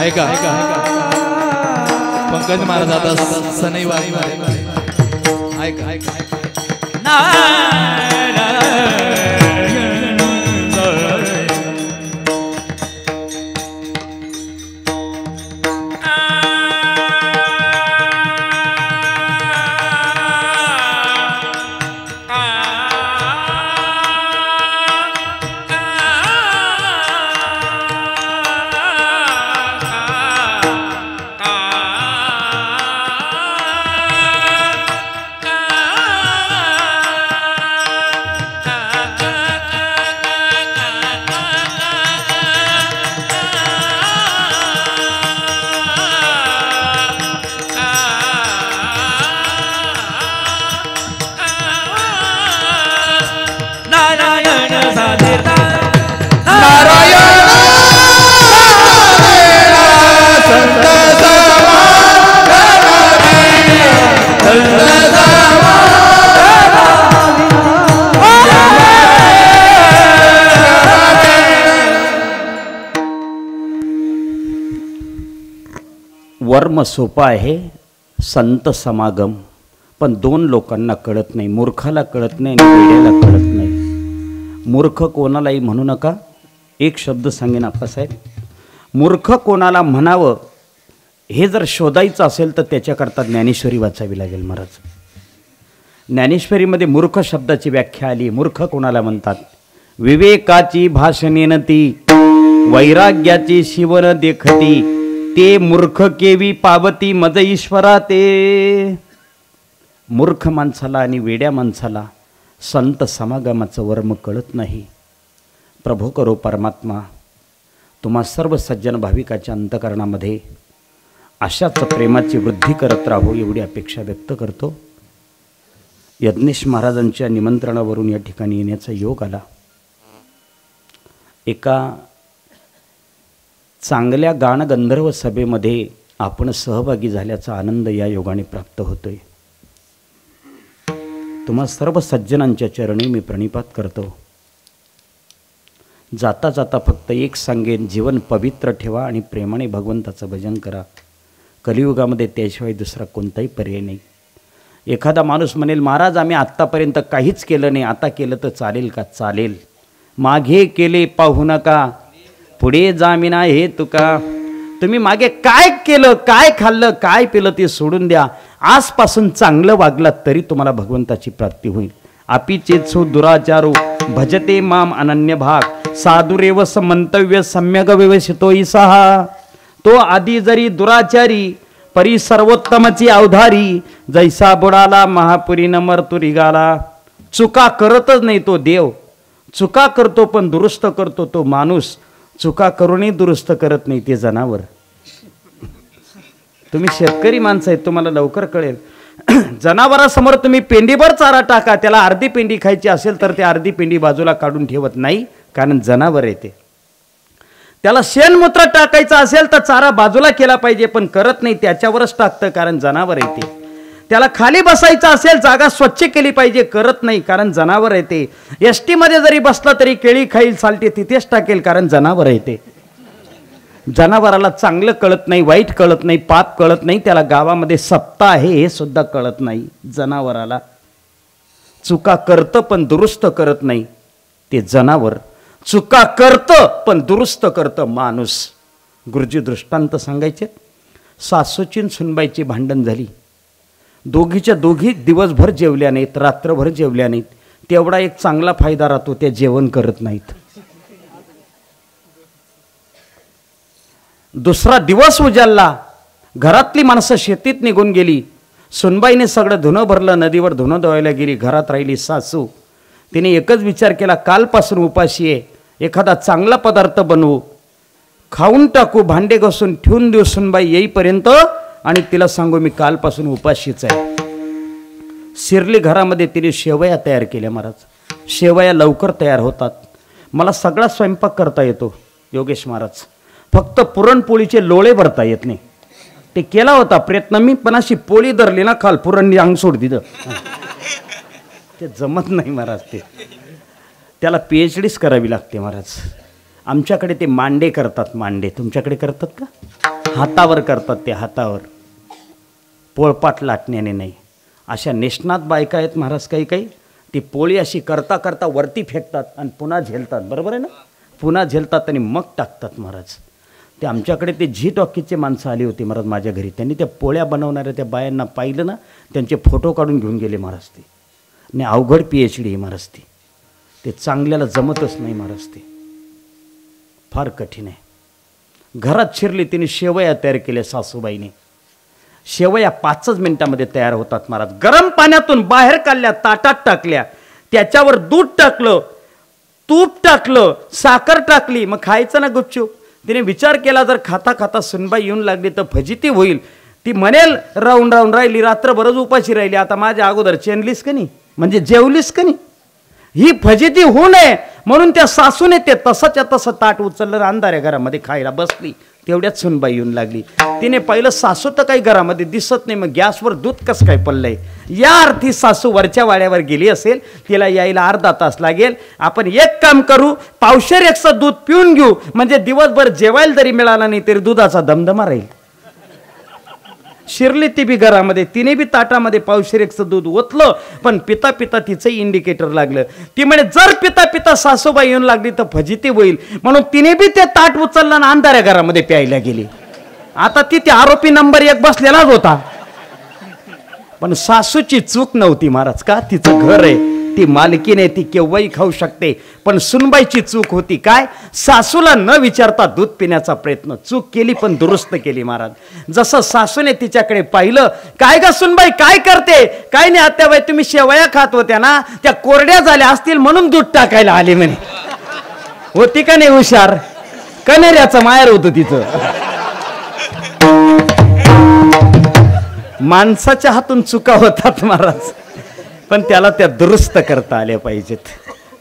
ऐका पंकज महाराज आता सनई वाजणार ऐका वर्म सोपा आहे संत समागम, पण दोन लोकांना कळत नाही, मूर्खाला कळत नाही आणि वेड्याला कळत नाही. मूर्ख कोणालाही म्हणू नका. एक शब्द सांगेन आप्पासाहेब, मूर्ख कोणाला म्हणावं हे जर शोधायचं असेल तर त्याच्याकरता ज्ञानेश्वरी वाचावी लागेल महाराज. ज्ञानेश्वरीमध्ये मूर्ख शब्दाची व्याख्या आली. मूर्ख कोणाला म्हणतात? विवेकाची भाषणेन ती, वैराग्याची शिवन देखती, ते मूर्ख केवी पावती मज ईश्वरा. ते मूर्ख माणसाला आणि वेड्या माणसाला संत समागमाचं वर्म कळत नाही. प्रभो करो परमात्मा तुम्हा सर्व सज्जन भाविकाच्या अंतकरणामध्ये अशाच प्रेमाची वृद्धी करत राहो एवढी अपेक्षा व्यक्त करतो. यज्ञेश महाराजांच्या निमंत्रणावरून या ठिकाणी येण्याचा योग आला. एका चांगल्या गानगंधर्व सभेमध्ये आपण सहभागी झाल्याचा आनंद या योगाने प्राप्त होतोय. तुम्हा सर्व सज्जनांच्या चरणी मी प्रणिपात करतो. जाता जाता फक्त एक सांगेन, जीवन पवित्र ठेवा आणि प्रेमाने भगवंताचं भजन करा. कलियुगामध्ये त्याशिवाय दुसरा कोणताही पर्याय नाही. एखादा माणूस म्हणेल महाराज आम्ही आत्तापर्यंत काहीच केलं नाही, आता केलं तर चालेल का? चालेल. मागे केले पाहू नका, पुढे जामिना हे तुका. तुम्ही मागे काय केलं, काय खाल्लं, काय पिलं ते सोडून द्या. आजपासून चांगलं वागलात तरी तुम्हाला भगवंताची प्राप्ती होईल. अपीचेत्सु दुराचारो भजते माम अनन्य भाग, साधुरेव मंतव्य सम्यक व्यवसितो ईसाहा. तो आधी जरी दुराचारी परी सर्वोत्तमची अवधारी, जैसा बुडाला महापुरी नमरतुरी गाला. चुका करतच नाही तो देव, चुका करतो पण दुरुस्त करतो तो माणूस. चुका करूनही दुरुस्त करत नाही ते जनावर. तुम्ही शेतकरी माणसं आहेत, तुम्हाला लवकर कळेल. जनावरासमोर तुम्ही पेंडीभर चारा टाका, त्याला अर्धी पेंडी खायची असेल तर ते अर्धी पेंडी बाजूला काढून ठेवत नाही, कारण जनावर येते. त्याला शेणमूत्र टाकायचं असेल तर चारा बाजूला केला पाहिजे, पण करत नाही, त्याच्यावरच टाकतं कारण जनावर येते. त्याला खाली बसायचं असेल, जागा स्वच्छ केली पाहिजे, करत नाही कारण जनावर येते. एसटी मध्ये जरी बसला तरी केळी खाईल चालते तिथेच टाकेल कारण जनावर येते. जनावराला चांगलं कळत नाही, वाईट कळत नाही, पाप कळत नाही, त्याला गावामध्ये सत्ता आहे हे सुद्धा कळत नाही जनावराला. चुका करतं पण दुरुस्त करत नाही ते जनावर, चुका करतं पण दुरुस्त करतं माणूस. गुरुजी दृष्टांत सांगायचे. सासूची सुनबाईची भांडण झाली, दोघीच्या दोघी दिवसभर जेवल्या नाहीत, रात्रभर जेवल्या नाहीत. तेवढा एक चांगला फायदा राहतो, ते जेवण करत नाहीत. दुसरा दिवस उजाडला, घरातली माणसं शेतीत निघून गेली. सुनबाईने सगळं धुणं भरलं, नदीवर धुणं धुवायला गेली. घरात राहिली सासू. तिने एकच विचार केला, कालपासून उपाशी आहे, एखादा चांगला पदार्थ बनवू, खाऊन टाकू, भांडे घासून ठेवून देऊ सुनबाई येईपर्यंत, आणि तिला सांगू मी कालपासून उपाशीच आहे. शिरली घरामध्ये. तिने शेवया तयार केल्या. महाराज शेवया लवकर तयार होतात. मला सगळा स्वयंपाक करता येतो योगेश महाराज, फक्त पुरणपोळीचे लोळे भरता येत नाही. ते केला होता प्रयत्न मी, पण अशी पोळी धरली ना खाल पुरण अंग सोड दिलं, ते जमत नाही महाराज. ते त्याला PhDच करावी लागते महाराज. आमच्याकडे ते मांडे करतात. मांडे तुमच्याकडे करतात का? हातावर करतात ते, हातावर, पोळपाट लाटण्याने नाही. अशा निष्णात बायका आहेत महाराज. काही काही ती पोळी अशी करता करता वरती फेकतात आणि पुन्हा झेलतात. बरोबर आहे ना? पुन्हा झेलतात आणि मग टाकतात महाराज. ते आमच्याकडे ते झी टॉकीजचे माणसं आली होती महाराज माझ्या घरी. त्यांनी त्या पोळ्या बनवणाऱ्या त्या बायांना पाहिलं ना, त्यांचे फोटो काढून घेऊन गेले महाराज. ते आणि अवघड PhD आहे महाराज. ते चांगल्याला जमतच नाही महाराज. ते फार कठीण आहे. घरात शिरली. तिने शेवया तयार केल्या सासूबाईने. शेवया 5च मिनिटामध्ये तयार होतात महाराज. गरम पाण्यातून बाहेर काढल्या, ताटात टाकल्या, त्याच्यावर दूध टाकलं, तूप टाकलं, साखर टाकली. मग खायचं ना गुपचूप. तिने विचार केला, जर खाता खाता सुनबाई येऊन लागली तर फजिती होईल. ती म्हणेल राहून राहून राहिली, रात्रभरच उपाशी राहिली, आता माझ्या अगोदर चेनलीस का नाही, म्हणजे जेवलीस का नाही, ही फजिती होऊ नये म्हणून त्या सासूने ते तसंच्या तसं ताट उचललं, अंधाऱ्या घरामध्ये खायला बसली. तेवढ्यात सुनबाई येऊन लागली. तिने पाहिलं सासू तर काही घरामध्ये दिसत नाही, मग गॅसवर दूध कसं काय पडलंय. या अर्थी सासू वरच्या वाड्यावर गेली असेल, तिला यायला अर्धा तास लागेल. आपण एक काम करू, पावशेर 100 दूध पिऊन घेऊ, म्हणजे दिवसभर जेवायला जरी मिळाला नाही तरी दुधाचा दमदमा राहील. शिरली ती बी घरामध्ये. तिने बी ताटामध्ये पावशेर 100 दूध ओतलं, पण पिता पिता तिचंही इंडिकेटर लागलं. ती म्हणे जर पिता पिता सासूबाई येऊन लागली तर फजिती होईल, म्हणून तिने बी ते ताट उचललं आणि अंधाऱ्या घरामध्ये प्यायला गेली. आता ती आरोपी नंबर 1 बसलेलाच होता. पण सासूची चूक नव्हती महाराज. का? तिचं घर आहे, ती मालकीने, ती केव्हाही खाऊ शकते. पण सुनबाईची चूक होती. काय? सासूला न विचारता दूध पिण्याचा प्रयत्न. चूक केली पण दुरुस्त केली महाराज. जसं सासूने तिच्याकडे पाहिलं, काय ग सुनबाई काय करते? काय नाही आत्याबाई, तुम्ही शेवया खात होत्या ना, त्या कोरड्या झाल्या असतील म्हणून दूध टाकायला आले म्हणे. होती का नाही हुशार? कनेऱ्याचं माहेर होतं तिचं. माणसाच्या हातून चुका होतात महाराज, पण त्याला त्या दुरुस्त करता आल्या पाहिजेत.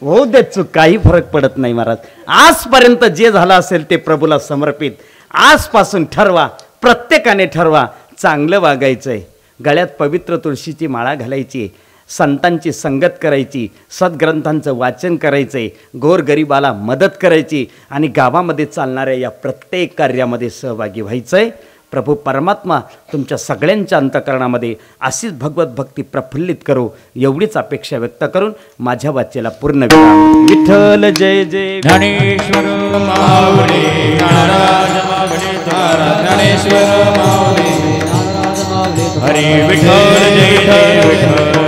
होऊ देत चूक, काही फरक पडत नाही महाराज. आजपर्यंत जे झालं असेल ते प्रभूला समर्पित. आजपासून ठरवा, प्रत्येकाने ठरवा, चांगलं वागायचंय, गळ्यात पवित्र तुळशीची माळा घालायची, संतांची संगत करायची, सद्ग्रंथांचं वाचन करायचंय, गोरगरिबाला मदत करायची आणि गावामध्ये चालणाऱ्या या प्रत्येक कार्यामध्ये सहभागी व्हायचंय. प्रभू परमात्मा तुमच्या सगळ्यांच्या अंतःकरणामध्ये अशीच भगवत भक्ती प्रफुल्लित करो, एवढीच अपेक्षा व्यक्त करून माझ्या वाचेला पूर्ण विराम. विठ्ठल जय जय ज्ञानेश्वर माऊली नाराज माऊली तुकाराम. ज्ञानेश्वर माऊली हरी विठ्ठल जय जय विठ्ठल.